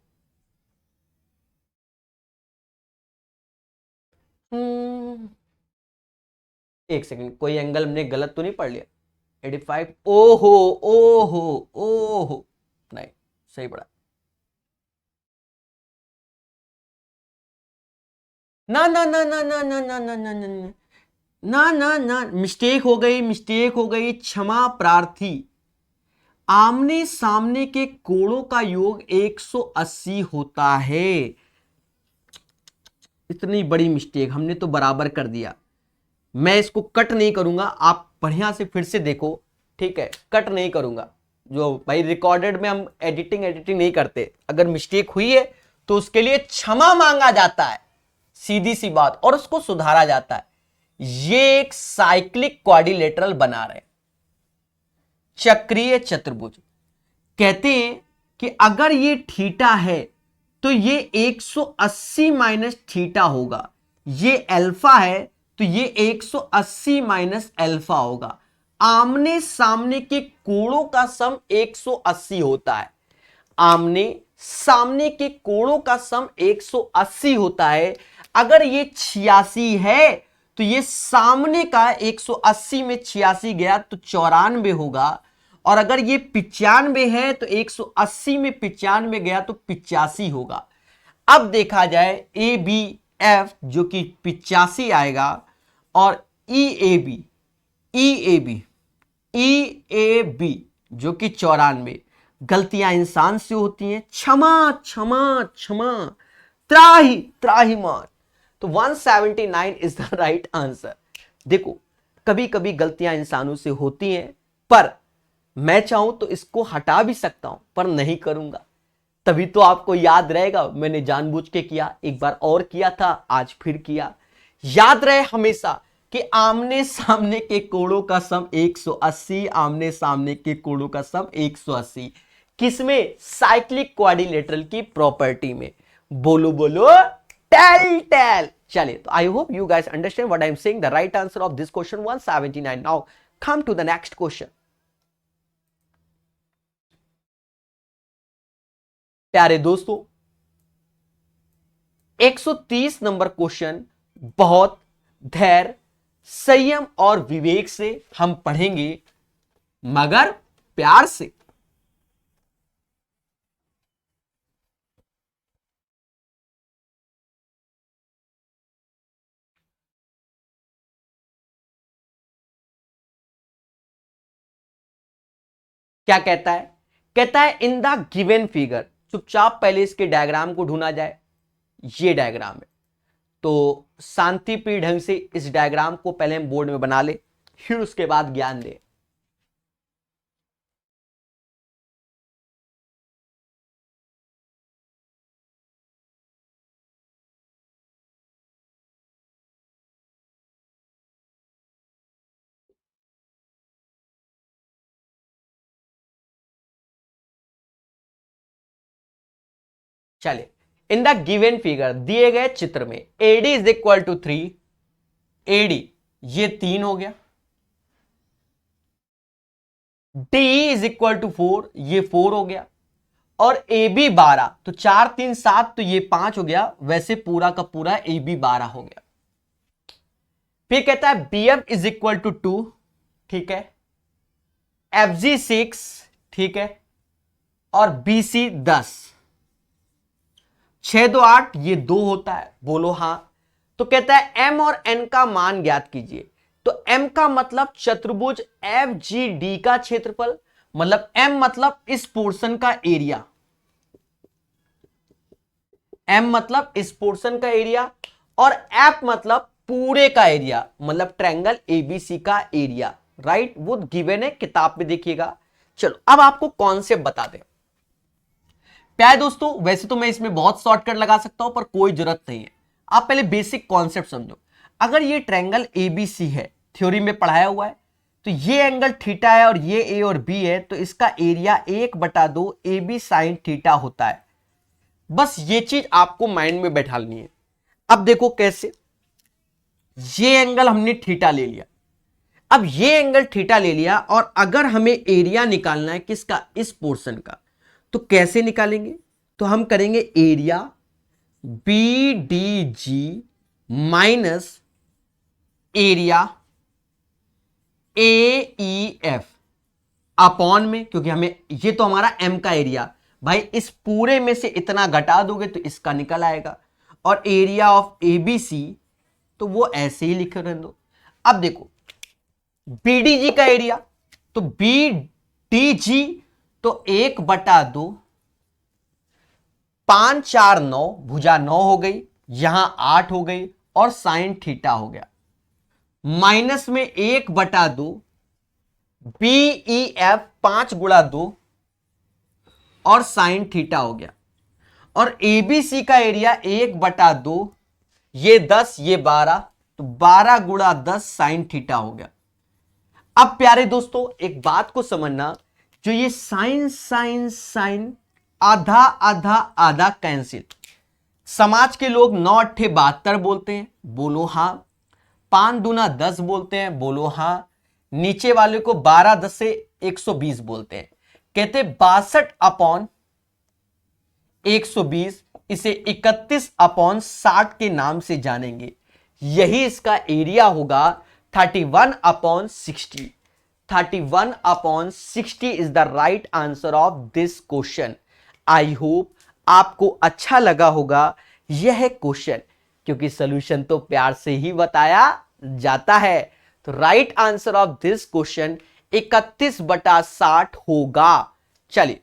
एक सेकंड, कोई एंगल हमने गलत तो नहीं पढ़ लिया? 85, ओहो ओहो ओहो, नहीं सही पढ़ा। ना ना ना ना ना ना ना ना ना ना ना ना ना, मिस्टेक हो गई, क्षमा प्रार्थी। आमने सामने के कोणों का योग 180 होता है। इतनी बड़ी मिस्टेक हमने तो बराबर कर दिया। मैं इसको कट नहीं करूंगा, आप बढ़िया से फिर से देखो, ठीक है। कट नहीं करूंगा, जो भाई रिकॉर्डेड में हम एडिटिंग नहीं करते। अगर मिस्टेक हुई है तो उसके लिए क्षमा मांगा जाता है, सीधी सी बात, और उसको सुधारा जाता है। ये एक साइक्लिक क्वाड्रिलेटरल बना रहे, चक्रीय चतुर्भुज। कहते हैं कि अगर ये थीटा है तो ये 180 माइनस थीटा होगा। ये अल्फा है तो ये 180 माइनस अल्फा होगा। आमने सामने के कोणों का सम 180 होता है। आमने सामने के कोणों का सम 180 होता है। अगर ये 86 है तो ये सामने का 180 में 86 गया तो 94 होगा, और अगर ये 95 है तो 180 में 95 गया तो 85 होगा। अब देखा जाए ए बी एफ जो कि 85 आएगा, और ई ए बी जो कि 94। गलतियां इंसान से होती हैं, क्षमा क्षमा क्षमा, त्राही त्राही मान। तो 179 इज द राइट आंसर। देखो कभी कभी गलतियां इंसानों से होती हैं, पर मैं चाहूं तो इसको हटा भी सकता हूं, पर नहीं करूंगा। तभी तो आपको याद रहेगा मैंने जानबूझ के किया, एक बार और किया था, आज फिर किया। याद रहे हमेशा कि आमने सामने के कोणों का सम 180, आमने सामने के कोणों का सम 180। किसमें? साइक्लिक क्वाड्रिलेटरल की प्रॉपर्टी में। बोलो बोलो टेल टेल। चलिए, तो I hope you guys understand what I am saying. The right answer of this question 179। Now come to the next question. प्यारे दोस्तों, 130 नंबर क्वेश्चन बहुत धैर्य, संयम और विवेक से हम पढ़ेंगे, मगर प्यार से। क्या कहता है? कहता है इन द गिवन फिगर। चुपचाप पहले इसके डायग्राम को ढूंढा जाए। ये डायग्राम है, तो शांतिप्रिय ढंग से इस डायग्राम को पहले हम बोर्ड में बना ले, फिर उसके बाद ज्ञान दे। चलिए, इन द गिवन फिगर, दिए गए चित्र में AD is equal to 3, AD ये 3 हो गया, D इज इक्वल टू 4, ये 4 हो गया, और AB 12, तो 4 3 7, तो ये 5 हो गया। वैसे पूरा का पूरा AB 12 हो गया। फिर कहता है BF इज इक्वल टू 2, ठीक है, FG 6, ठीक है, और BC 10। 6 2 8, ये 2 होता है। बोलो हाँ। तो कहता है M और N का मान ज्ञात कीजिए। तो M का मतलब चतुर्भुज FGD का क्षेत्रफल, मतलब M मतलब इस पोर्शन का एरिया, M मतलब इस पोर्शन का एरिया, और F मतलब पूरे का एरिया, मतलब ट्रायंगल ABC का एरिया। राइट, वो गिवन है, किताब में देखिएगा। चलो अब आपको कॉन्सेप्ट बता दें। प्यारे दोस्तों, वैसे तो मैं इसमें बहुत शॉर्टकट लगा सकता हूं, पर कोई जरूरत नहीं है। आप पहले बेसिक कॉन्सेप्ट समझो। अगर ये ट्रायंगल ABC है, थ्योरी में पढ़ाया हुआ है, तो ये एंगल थीटा है और ये A और B है, तो इसका एरिया 1/2 AB साइन थीटा होता है। बस ये चीज आपको माइंड में बैठानी है। अब देखो कैसे। ये एंगल हमने थीटा ले लिया, अब ये एंगल थीटा ले लिया, और अगर हमें एरिया निकालना है किसका? इस पोर्शन का। तो कैसे निकालेंगे? तो हम करेंगे area BDG minus area AEF upon में, क्योंकि हमें ये तो हमारा M का एरिया, भाई इस पूरे में से इतना घटा दोगे तो इसका निकल आएगा, और एरिया ऑफ ABC तो वो ऐसे ही लिख रहे दो। अब देखो BDG का एरिया, तो BDG तो 1/2, 5 4 9, भुजा 9 हो गई, यहां 8 हो गई, और साइन थीटा हो गया, माइनस में 1/2 BEF 5 गुणा 2, और साइन थीटा हो गया, और ABC का एरिया 1/2, ये 10 ये 12, तो 12 गुणा 10 साइन थीटा हो गया। अब प्यारे दोस्तों एक बात को समझना, जो ये साइन साइन साइन आधा आधा आधा कैंसिल। समाज के लोग 9 8 72 बोलते हैं, बोलो हाँ। 5 दूना 10 बोलते हैं, बोलो हाँ। नीचे वाले को 12 10 से 120 बोलते हैं। कहते 62/120, इसे 31/60 के नाम से जानेंगे। यही इसका एरिया होगा 31/60। 31/60 is the right answer of this question. I hope आपको अच्छा लगा होगा यह क्वेश्चन, क्योंकि सॉल्यूशन तो प्यार से ही बताया जाता है। तो right answer of this question 31/60 होगा। चलिए,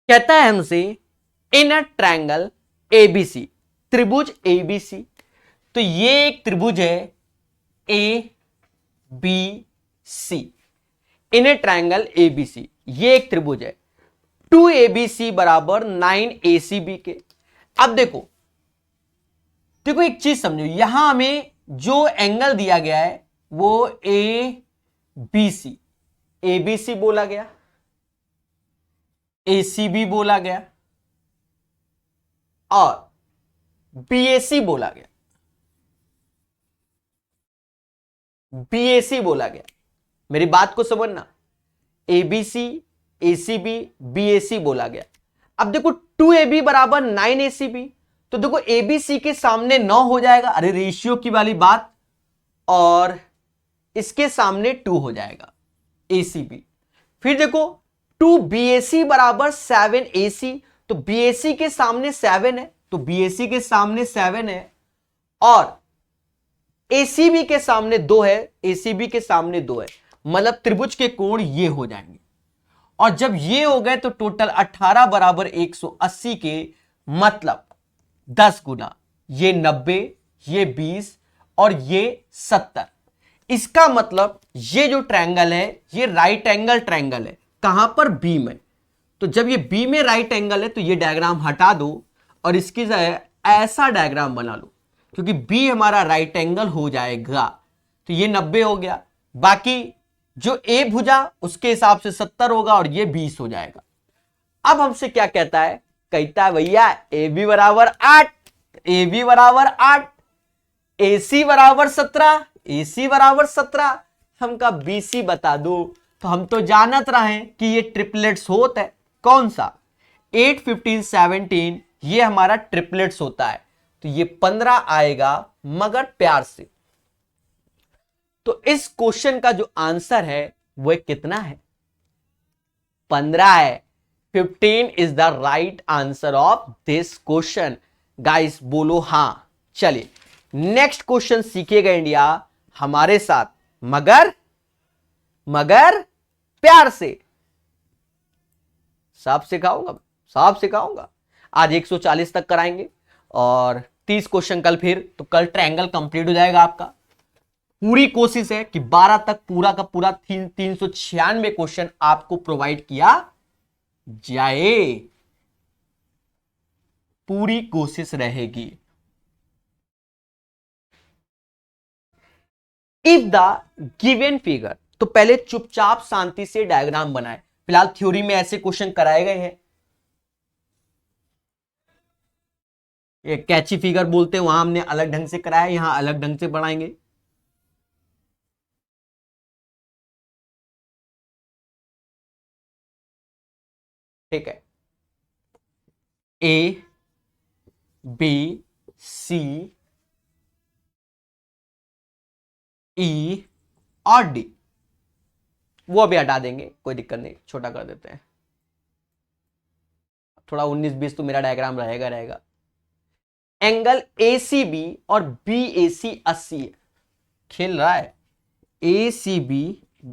कहता है हमसे इन अ ट्रायंगल एबीसी, त्रिभुज एबीसी। तो ये एक त्रिभुज है A B C. In a triangle ABC, ये एक त्रिभुज है। 2ABC बराबर 9ACB के। अब देखो देखो एक चीज समझो, यहां हमें जो एंगल दिया गया है वो ABC, ABC बोला गया, ACB बोला गया और BAC बोला गया, BAC बोला गया। मेरी बात को समझना, ABC, ACB, BAC बोला गया। अब देखो 2AB बराबर 9ACB, तो देखो ABC के सामने 9 हो जाएगा, अरे रेशियो की वाली बात, और इसके सामने 2 हो जाएगा ACB। फिर देखो 2BAC बराबर 7AC, तो BAC के सामने 7 है, तो BAC के सामने 7 है, और ACB के सामने 2 है, ACB के सामने 2 है, मतलब त्रिभुज के कोण ये हो जाएंगे। और जब ये हो गए तो टोटल 18 बराबर 180 के, मतलब 10 गुना, ये 90, ये 20 और ये 70। इसका मतलब ये जो ट्रायंगल है ये राइट एंगल ट्रायंगल है। कहां पर? बी में। तो जब ये बी में राइट एंगल है तो ये डायग्राम हटा दो और इसकी जगह ऐसा डायग्राम बना लो, क्योंकि बी हमारा राइट एंगल हो जाएगा। तो ये 90 हो गया, बाकी जो ए भुजा उसके हिसाब से 70 होगा और ये 20 हो जाएगा। अब हमसे क्या कहता है? कहता है भैया ए बी बराबर 8, ए बी बराबर 8, ए सी बराबर 17, ए सी बराबर 17, हमका बी सी बता दो। तो हम तो जानत रहे कि ये ट्रिपलेट्स होता है। कौन सा? 8, 15, 17, ये हमारा ट्रिपलेट्स होता है, तो ये 15 आएगा, मगर प्यार से। तो इस क्वेश्चन का जो आंसर है वो कितना है? 15 है। 15 is the right answer of this question. Guys बोलो हां। चलिए नेक्स्ट क्वेश्चन सीखिएगा इंडिया हमारे साथ, मगर प्यार से। सब सिखाऊंगा। आज 140 तक कराएंगे और 30 क्वेश्चन कल, फिर तो कल ट्रायंगल कंप्लीट हो जाएगा आपका। पूरी कोशिश है कि 12 तक पूरा का पूरा 396 क्वेश्चन आपको प्रोवाइड किया जाए, पूरी कोशिश रहेगी। इफ द गिवन फिगर, तो पहले चुपचाप शांति से डायग्राम बनाए। फिलहाल थ्योरी में ऐसे क्वेश्चन कराए गए हैं, ये कैची फिगर बोलते हैं, वहां हमने अलग ढंग से कराया, यहां अलग ढंग से बनाएंगे। ठीक है, ए बी सी ई और डी, वो अभी हटा देंगे, कोई दिक्कत नहीं, छोटा कर देते हैं। थोड़ा 19-20 तो मेरा डायग्राम रहेगा। एंगल ACB और BAC 80 है, खेल रहा है। ACB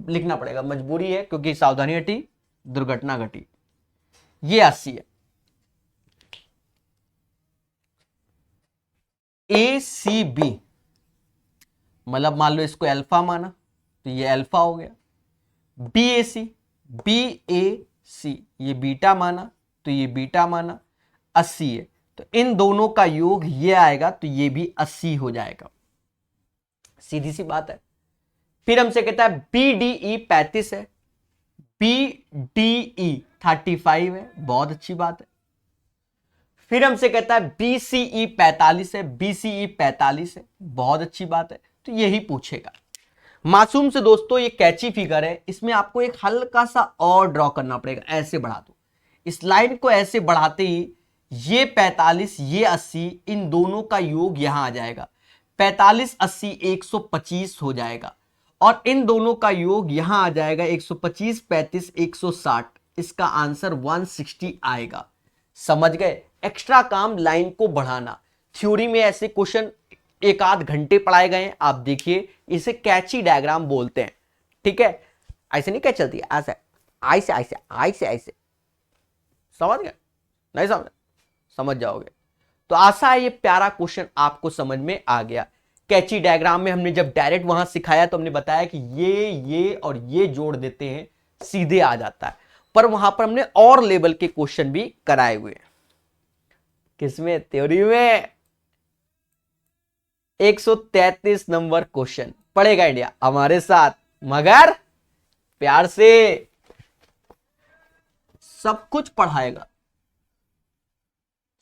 लिखना पड़ेगा, मजबूरी है, क्योंकि सावधानी हटी दुर्घटना घटी। ये 80 है। ए सी बी, मतलब मान लो इसको अल्फा माना तो ये अल्फा हो गया, बी ए सी ये बीटा माना तो ये बीटा माना, 80 है तो इन दोनों का योग ये आएगा तो ये भी 80 हो जाएगा, सीधी सी बात है। फिर हमसे कहता है बी डी ई 35 है, बी डी ई 35 है, बहुत अच्छी बात है। फिर हमसे कहता है बी सी ई 45 है, बी सी ई 45 है, बहुत अच्छी बात है, तो यही पूछेगा। मासूम से दोस्तों ये कैची फिगर है, इसमें आपको एक हल्का सा और ड्रॉ करना पड़ेगा, ऐसे बढ़ा दो इस लाइन को, ऐसे बढ़ाते ही ये 45 ये 80 इन दोनों का योग यहां आ जाएगा, 45 80 125 हो जाएगा, और इन दोनों का योग यहां आ जाएगा 125 35 160, इसका आंसर 160 आएगा। समझ गए? एक्स्ट्रा काम लाइन को बढ़ाना। थ्योरी में ऐसे क्वेश्चन एक आध घंटे पढ़ाए गए हैं, आप देखिए, इसे कैची डायग्राम बोलते हैं, ठीक है? ऐसे नहीं क्या चलती है, ऐसे ऐसे ऐसे ऐसे ऐसे, समझ गए? नहीं समझ जाओगे तो आशा है ये प्यारा क्वेश्चन आपको समझ में आ गया। कैची डायग्राम में हमने जब डायरेक्ट वहां सिखाया तो हमने बताया कि ये और ये जोड़ देते हैं सीधे आ जाता है, पर वहां पर हमने और लेवल के क्वेश्चन भी कराए हुए हैं। किसमें? थ्योरी में 133 नंबर क्वेश्चन पढ़ेगा इंडिया हमारे साथ, मगर प्यार से सब कुछ पढ़ाएगा,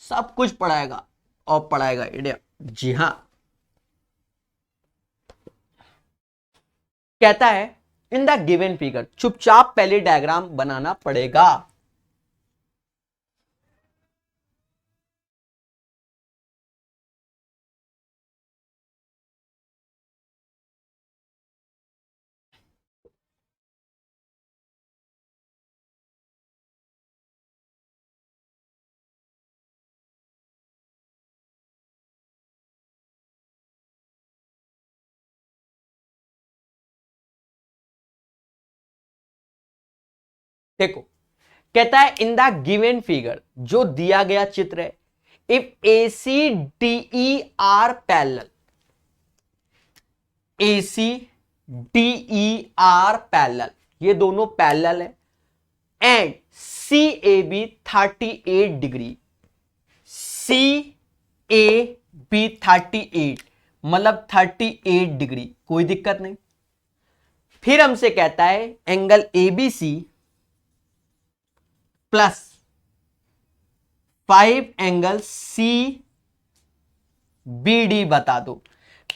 सब कुछ पढ़ाएगा और पढ़ाएगा इंडिया। जी हां, कहता है इन द गिवन फिगर, चुपचाप पहले डायग्राम बनाना पड़ेगा। देखो कहता है इन द गिवन फिगर, जो दिया गया चित्र है, if A C D E are parallel, A C D E are parallel, ये दोनों पैरेलल है, and C A B 38 degree, C A B 38 मतलब 38 डिग्री, कोई दिक्कत नहीं। फिर हमसे कहता है angle A B C plus 5 angle C B D बता दो।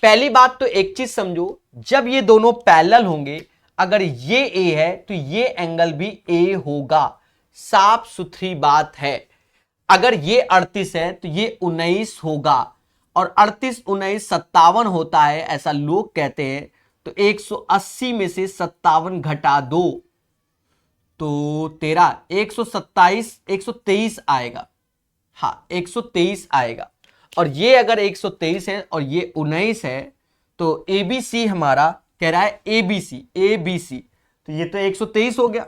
पहली बात तो एक चीज समझो, जब ये दोनों पैरेलल होंगे, अगर ये ए है तो ये एंगल भी ए होगा, साफ सुथरी बात है। अगर ये 38 है तो ये 19 होगा, और 38 19 57 होता है ऐसा लोग कहते हैं, तो 180 में से 57 घटा दो तो 13, 127 123 आएगा, हाँ 123 आएगा। और ये अगर 123 है और ये 19 है तो ABC हमारा कह रहा है ABC, तो ये तो 123 हो गया,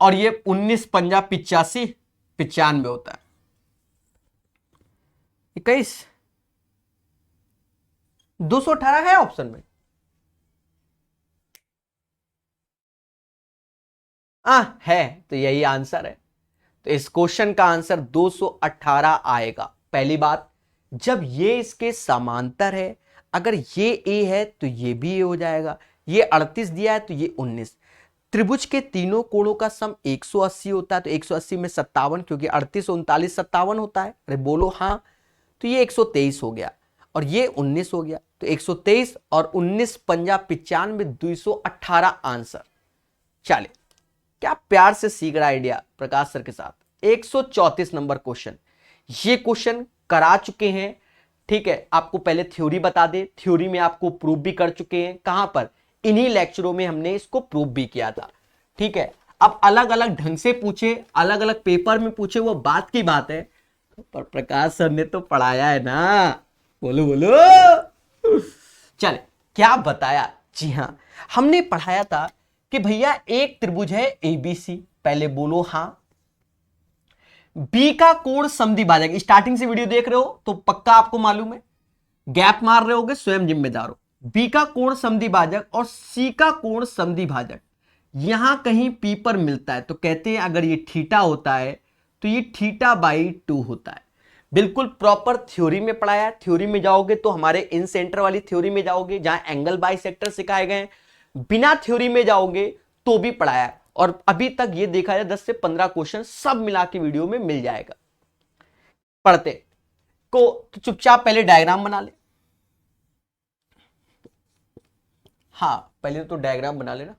और ये 19 पंजा 85 95 होता है, 21 218 है ऑप्शन में। है तो यही आंसर है, तो इस क्वेश्चन का आंसर 218 आएगा। पहली बात, जब ये इसके समांतर है, अगर ये ए है तो ये भी ए हो जाएगा, ये 38 दिया है तो ये 19। त्रिभुज के तीनों कोणों का सम 180 होता है, तो 180 में 57, क्योंकि 38 39 57 होता है, अरे बोलो हाँ, तो ये 123 हो गया और ये 19 हो गया, तो 123 और 19 पंजा 95 218 आंसर। चलिए, क्या प्यार से सीख रहा आइडिया प्रकाश सर के साथ। 134 नंबर क्वेश्चन, ये क्वेश्चन करा चुके हैं, ठीक है? आपको पहले थ्योरी बता दे, थ्योरी में आपको प्रूफ भी कर चुके हैं, कहां पर? इन्हीं लेक्चरों में हमने इसको प्रूफ भी किया था, ठीक है? अब अलग अलग ढंग से पूछे, अलग अलग पेपर में पूछे, वो बात की बात है, पर प्रकाश सर ने तो पढ़ाया है ना, बोलो बोलो। चले, क्या बताया? जी हां, हमने पढ़ाया था कि भैया एक त्रिभुज है ABC, पहले बोलो हाँ। बी का कोण समद्विभाजक, स्टार्टिंग से वीडियो देख रहे हो तो पक्का आपको मालूम है, गैप मार रहे होगे, स्वयं जिम्मेदार हो। बी का कोण समद्विभाजक और सी का कोण समद्विभाजक यहां कहीं पी पर मिलता है, तो कहते हैं अगर ये थीटा होता है तो ये थीटा बाई 2 होता है। बिल्कुल प्रॉपर थ्योरी में पढ़ाया है। थ्योरी में जाओगे तो हमारे इन सेंटर वाली थ्योरी में जाओगे जहां एंगल बाइसेक्टर सिखाए गए हैं, बिना थ्योरी में जाओगे तो भी पढ़ाया है। और अभी तक ये देखा जाए 10 से 15 क्वेश्चन सब मिला के वीडियो में मिल जाएगा। पढ़ते को तो चुपचाप पहले डायग्राम बना ले। हाँ पहले तो डायग्राम बना लेना।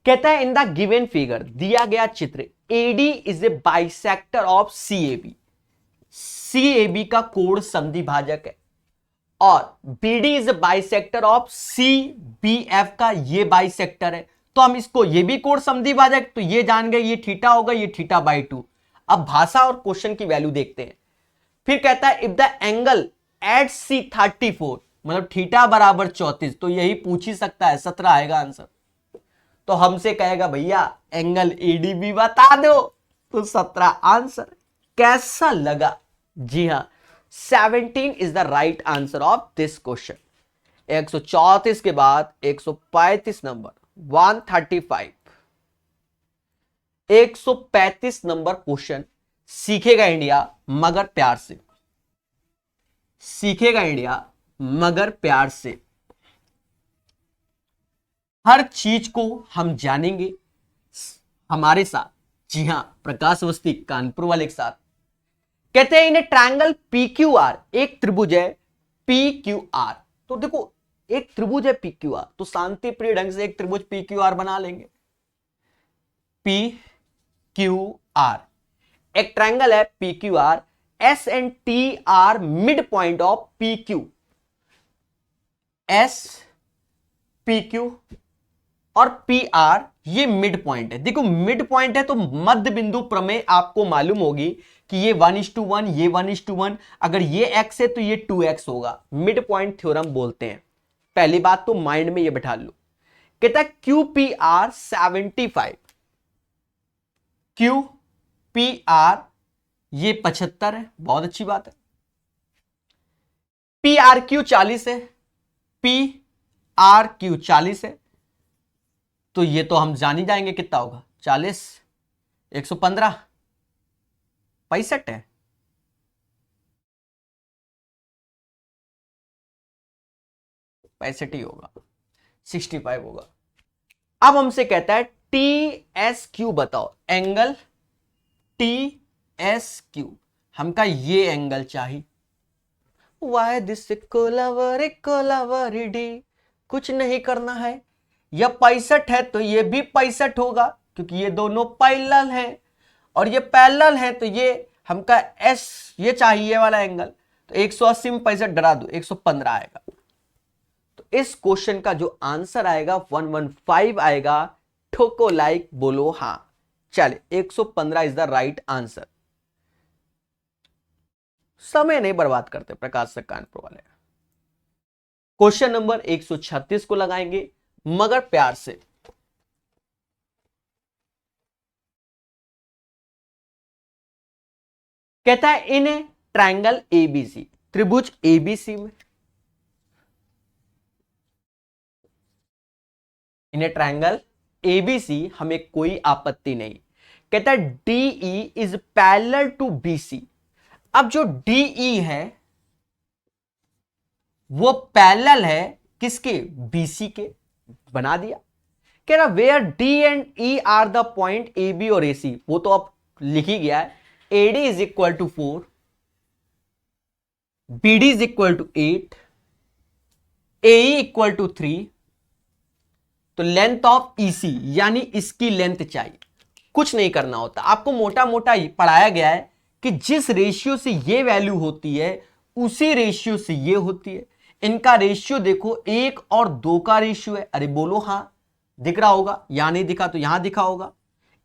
कहता है इन द गिवन फिगर, दिया गया चित्र, AD is a bisector of CAB, CAB का कोण समद्विभाजक है, और BD is a bisector of CBF का ये बाइसेक्टर है, तो हम इसको ये भी कोण समद्विभाजक, तो ये जान गए ये थीटा होगा, ये थीटा बाई 2। अब भाषा और क्वेश्चन की वैल्यू देखते हैं। फिर कहता है इफ द एंगल एट सी 34, मतलब थीटा बराबर 34, तो यही पूछ ही सकता है, 17 आएगा आंसर। तो हमसे कहेगा भैया एंगल एडीबी बता दो, तो 17 आंसर। कैसा लगा? जी हां, 17 is the right answer of this question. 134 के बाद 135 नंबर 135, 135 नंबर क्वेश्चन सीखेगा इंडिया मगर प्यार से, सीखेगा इंडिया मगर प्यार से। हर चीज को हम जानेंगे हमारे साथ। जी हां, प्रकाश अवस्थी कानपुर वाले के साथ। कहते हैं इन ट्रायंगल PQR, एक त्रिभुज है PQR। तो देखो एक त्रिभुज है PQR, तो शांति प्रिय ढंग से एक त्रिभुज PQR बना लेंगे। PQR एक ट्रायंगल है PQR, S and T are mid point of PQ, S PQ और PR ये मिड पॉइंट है। देखो मिड पॉइंट है तो मध्य बिंदु प्रमेय आपको मालूम होगी कि ये 1:1, ये 1:1, अगर ये x है तो ये 2x होगा। मिड पॉइंट थ्योरम बोलते हैं। पहली बात तो माइंड में ये बैठा लो। कहता है QPR 75, QPR ये 75 है, बहुत अच्छी बात है। PRQ 40 है, PRQ 40 है, तो ये तो हम जान ही जाएंगे कितना होगा, 40, 115, 65 है, 65 ही होगा, 65 होगा। अब हमसे कहता है TSQ बताओ, एंगल TSQ हमका ये एंगल चाहिए। वाई दिस कोलावरी कुछ नहीं करना है, यह 65 है तो ये भी 65 होगा क्योंकि ये दोनों पैरेलल है, और ये पैरेलल है तो ये हमका S ये चाहिए वाला एंगल, तो 180 में 65 डरा दो, 115 आएगा। तो इस क्वेश्चन का जो आंसर आएगा 115 आएगा। ठोको लाइक, बोलो हां। चले 115 इज द राइट आंसर। समय नहीं बर्बाद करते प्रकाश सर कानपुर वाले। क्वेश्चन नंबर 136 को लगाएंगे मगर प्यार से। कहता है इन ए ट्रायंगल ABC, त्रिभुज ABC में, इन ए ट्रायंगल ABC हमें कोई आपत्ति नहीं। कहता है DE is parallel to BC। अब जो DE है वो पैरेलल है किसके? BC के। बना दिया। कह रहा where D and E are the point AB और AC, वो तो अब लिख ही गया है। AD is equal to 4, BD is equal to 8, AE equal to 3, तो लेंथ ऑफ EC यानी इसकी लेंथ चाहिए। कुछ नहीं करना होता, आपको मोटा मोटा पढ़ाया गया है कि जिस रेशियो से ये वैल्यू होती है उसी रेशियो से ये होती है। इनका रेशियो देखो 1 और 2 का रेशियो है। अरे बोलो हां, दिख रहा होगा, यहां नहीं दिखा तो यहां दिखा होगा।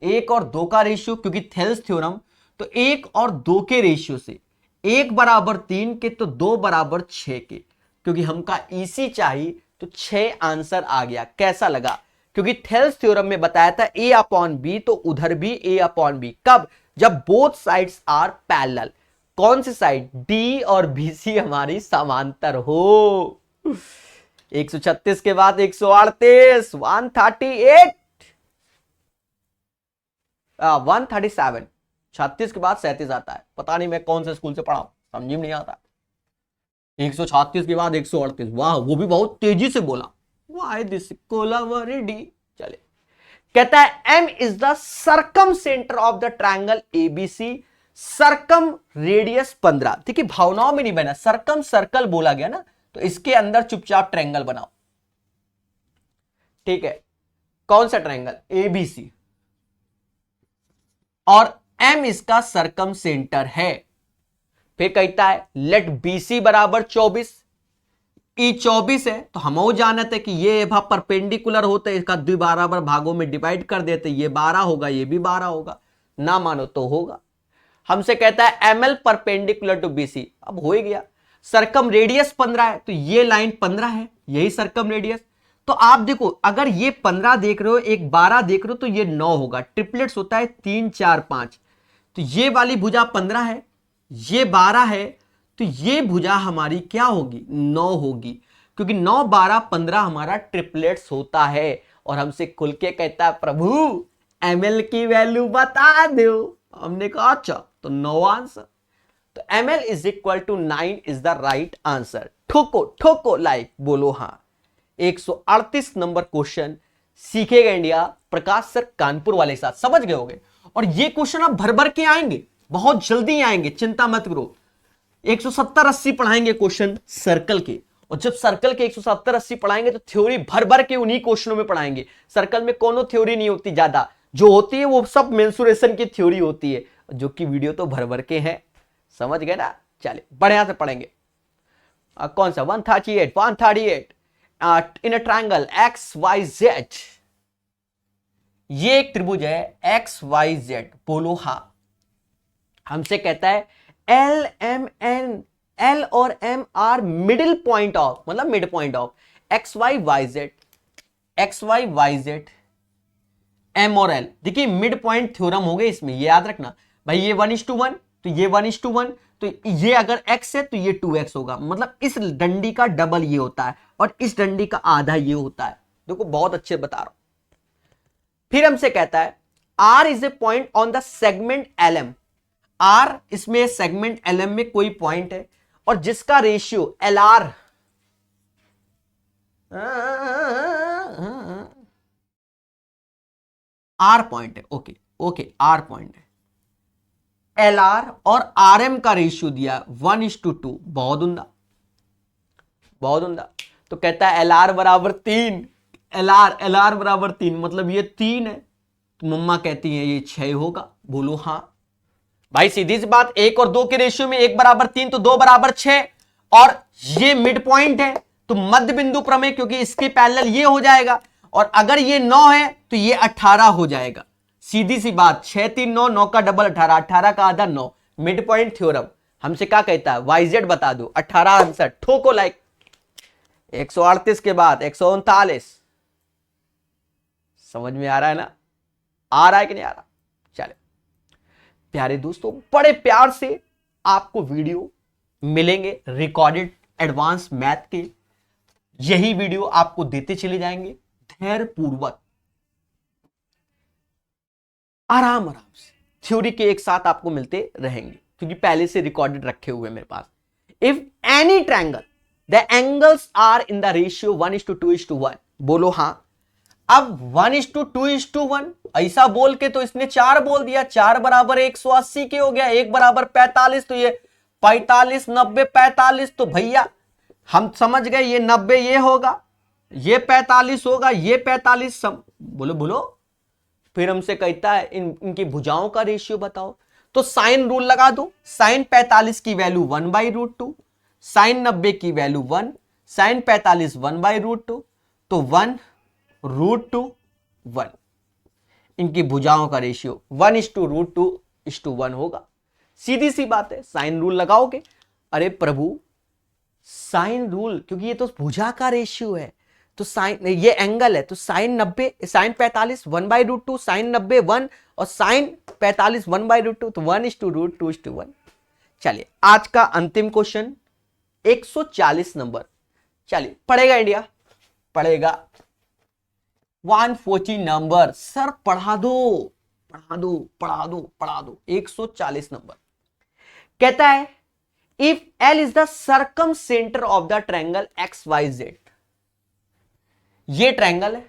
1 और 2 का रेशियो, क्योंकि थेल्स थ्योरम, तो 1 और 2 के रेशियो से 1 बराबर 3 के तो 2 बराबर 6 के। क्योंकि हमका ईसी चाहिए, तो 6 आंसर आ गया। कैसा लगा? क्योंकि थेल्स थ्योरम में बताया था ए अपॉन बी, तो उधर भी ए अपॉन बी। कब? जब बोथ साइड्स आर पैरेलल। कौन सी साइड? डी और बीसी हमारी समांतर हो। 136 के बाद 138, 138, 137, 36 के बाद 37 आता है। पता नहीं मैं कौन से स्कूल से पढ़ा हूं, समझ में नहीं आता। 136 के बाद 138, वाह, वो भी बहुत तेजी से बोला। Why this Kolaveri? चले, कहता है M is the circum centre of the triangle ABC, circum radius 15। देखिए भावनाओं में नहीं बना, सर्कम सर्कल बोला गया ना, तो इसके अंदर चुपचाप ट्रायंगल बनाओ। ठीक है, कौन सा ट्रायंगल? ABC, और M इसका सर्कम सेंटर है। फिर कहता है लेट BC बराबर 24, ई 24 है, तो हम जानते हैं कि ये परपेंडिकुलर होते हैं, इसका 2 बराबर भागों में डिवाइड कर देते, ये 12 होगा, ये भी 12 होगा, ना मानो तो होगा। हमसे कहता है ML परपेंडिकुलर टू BC, अब हो ही गया। सर्कम रेडियस 15 है, तो ये लाइन 15 है, यही सर्कम रेडियस। तो आप देखो, अगर ये 15 देख रहे हो, एक 12 देख रहे हो, तो ये 9 होगा। ट्रिपलेट्स होता है 3 4 5, तो ये वाली भुजा 15 है, ये 12 है, तो ये भुजा हमारी क्या होगी? 9 होगी, क्योंकि 9 12 15 हमारा ट्रिपलेट्स होता है। और हमसे खुल के कहता है प्रभु ML की वैल्यू बता दो। हमने कहा अच्छा, तो 9 आंसर। तो ML is equal to 9 is the right answer. ठोको ठोको लाइक, बोलो हाँ। 138 नंबर क्वेश्चन सीखेगा इंडिया, प्रकाश सर कानपुर वाले के साथ, समझ गए होंगे। और ये क्वेश्चन अब भर भर के आएंगे, बहुत जल्दी आएंगे, चिंता मत करो। 170-80 पढ़ाएंगे क्वेश्चन सर्कल के, और जब सर्कल के 170-80 पढ़ाएंगे तो थ्योरी भर भर के उन्हीं क्वेश्चनों में पढ़ाएंगे। सर्कल में कोनो थ्योरी नहीं होती ज्यादा, जो होती है वो सब मेंसुरेशन की थ्योरी होती है, जो कि वीडियो तो भर भर के हैं, समझ गए ना। चलिए बढ़िया से पढ़ेंगे। कौन सा? 138 इन अ ट्रायंगल XYZ, ये एक त्रिभुज है XYZ, बोलो हाँ। हमसे कहता है L और M are middle point of, मतलब mid point of XYZ M और L। देखिए मिड पॉइंट थ्योरम हो गए इसमें, ये याद रखना भाई। ये 1:1, तो ये 1:1, तो ये अगर x है तो ये 2x होगा, मतलब इस डंडी का डबल ये होता है, और इस डंडी का आधा ये होता है। देखो बहुत अच्छे बता रहा हूं। फिर हमसे कहता है R is a point on the segment LM। R इसमें सेगमेंट LM में कोई पॉइंट है, और जिसका रेशियो LR R पॉइंट है, ओके R पॉइंट है। LR और RM का रेशियो दिया 1:2, बहुत उम्दा। तो कहता है LR बराबर 3, LR बराबर 3, मतलब ये 3 है, तो मम्मा कहती है ये 6 होगा, बोलो हाँ। भाई सीधी सी बात, 1 और 2 के रेशियो में 1 बराबर 3, तो 2 बराबर 6, और ये मिड पॉइंट है, तो मध्य बिंदु प्रमेय, क्योंकि इसके पैरेलल ये हो जाएगा, और अगर ये 9 है तो ये 18 हो जाएगा। सीधी सी बात, 6 3 9, 9 का डबल 18, 18 का आधा 9, मिड पॉइंट थ्योरम। हमसे क्या कहता है? YZ बता दो, 18 आंसर। ठोको लाइक। 138 के बाद 139, समझ में आ रहा है ना? आ रहा है कि नहीं आ रहा? चले प्यारे दोस्तों, बड़े प्यार से आपको वीडियो मिलेंगे रिकॉर्डेड एडवांस मैथ के, यही वीडियो आपको देते चले जाएंगे धैर्य पूर्वक, आराम से थ्योरी के एक साथ आपको मिलते रहेंगे, क्योंकि पहले से रिकॉर्डेड रखे हुए मेरे पास। If any triangle the angles are in the ratio 1:2:1, बोलो हाँ। अब 1:2:1 ऐसा बोल के तो इसने 4 बोल दिया, 4 बराबर 180 के हो गया, 1 बराबर 45, तो ये 45 90 45, तो भैया हम समझ गए ये 90 ये होगा, ये 45 होगा, ये 45, बोलो बोलो। फिर हमसे कहता है इनकी भुजाओं का रेशियो बताओ, तो साइन रूल लगा दो। साइन 45 की वैल्यू 1/√2, साइन 90 की वैल्यू 1, साइन 45 1/√2, तो 1√2 इनकी भुजाओं का रेशियो 1:√2:1 होगा। सीधी सी बात है, साइन रूल लगाओगे। अरे प्रभु साइन रूल, क्योंकि ये तो भुजा का रेशियो है, तो साइन, ये एंगल है, तो साइन 90, साइन 45 1/√2, साइन 90 1, और साइन 45 1/√2, तो 1:√2:1। चलिए आज का अंतिम क्वेश्चन 140 नंबर। चलिए पढ़ेगा इंडिया, पढ़ेगा 140 नंबर। सर पढ़ा दो पढ़ा दो पढ़ा दो पढ़ा दो। 140 नंबर कहता है if L is the circum centre of the triangle XYZ। ये ट्रायंगल है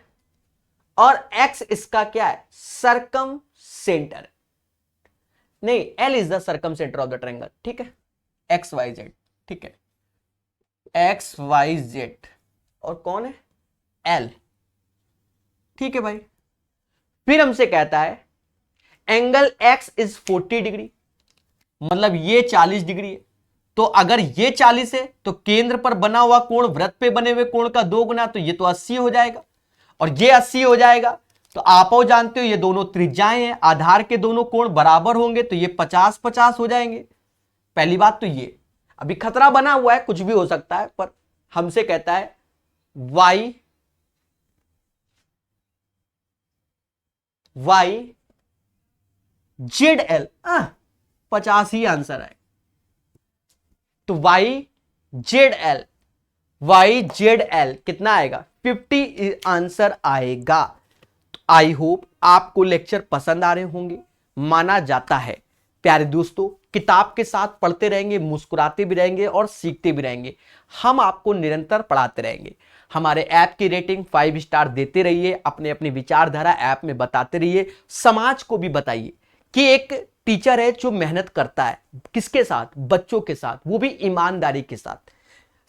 और X इसका क्या है, सर्कम सेंटर। नहीं, L is the circum centre of the triangle, ठीक है, XYZ, ठीक है, XYZ, और कौन है, L, ठीक है भाई। फिर हमसे कहता है एंगल X इज 40 डिग्री, मतलब ये 40 डिग्री है, तो अगर ये 40 है तो केंद्र पर बना हुआ कोण वृत्त पे बने हुए कोण का 2 गुना, तो ये तो 80 हो जाएगा, और ये 80 हो जाएगा। तो आप जानते हो ये दोनों त्रिज्याएं हैं, आधार के दोनों कोण बराबर होंगे, तो ये 50-50 हो जाएंगे। पहली बात तो ये, अभी खतरा बना हुआ है, कुछ भी हो सकता है, पर हमसे कहता है YZL 50 ही आंसर है, तो YZL कितना आएगा, 50 आंसर आएगा। तो आई होप आपको लेक्चर पसंद आ रहे होंगे, माना जाता है। प्यारे दोस्तों, किताब के साथ पढ़ते रहेंगे, मुस्कुराते भी रहेंगे और सीखते भी रहेंगे। हम आपको निरंतर पढ़ाते रहेंगे। हमारे ऐप की रेटिंग 5 स्टार देते रहिए, अपने अपनी विचारधारा ऐप में बताते रहिए, समाज को भी बताइए कि एक टीचर है जो मेहनत करता है, किसके साथ, बच्चों के साथ, वो भी ईमानदारी के साथ।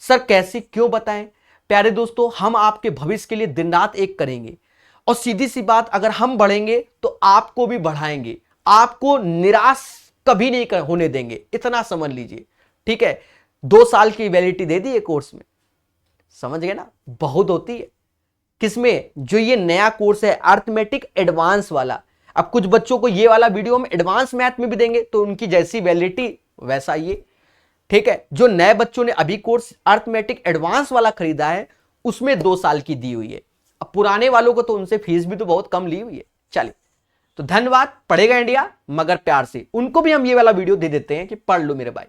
सर कैसे, क्यों बताएं? प्यारे दोस्तों, हम आपके भविष्य के लिए दिन रात एक करेंगे, और सीधी सी बात, अगर हम बढ़ेंगे तो आपको भी बढ़ाएंगे, आपको निराश कभी नहीं होने देंगे, इतना समझ लीजिए, ठीक है। 2 साल की वैलिडिटी दे दी है कोर्स में, समझ गए ना, बहुत होती है किसमें, जो ये नया कोर्स है अर्थमेटिक एडवांस वाला। अब कुछ बच्चों को ये वाला वीडियो में एडवांस मैथ में भी देंगे, तो उनकी जैसी वैलिडिटी वैसा ये, ठीक है। जो नए बच्चों ने अभी कोर्स अर्थमेटिक एडवांस वाला खरीदा है, उसमें 2 साल की दी हुई है। अब पुराने वालों को तो उनसे फीस भी तो बहुत कम ली हुई है। चलिए, तो धन्यवाद। पढ़ेगा इंडिया, मगर प्यार से। उनको भी हम ये वाला वीडियो दे देते हैं कि पढ़ लो मेरे भाई।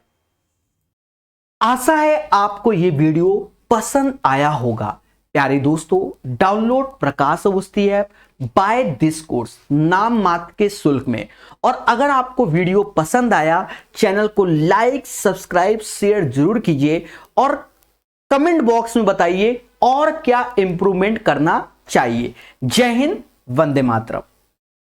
आशा है आपको ये वीडियो पसंद आया होगा। प्यारे दोस्तों, download Prakash Awasthi app, buy this course, नाम मात्र के शुल्क में। और अगर आपको वीडियो पसंद आया, चैनल को लाइक, सब्सक्राइब, शेयर जरूर कीजिए, और कमेंट बॉक्स में बताइए और क्या इंप्रूवमेंट करना चाहिए। जय हिंद, वंदे मातरम।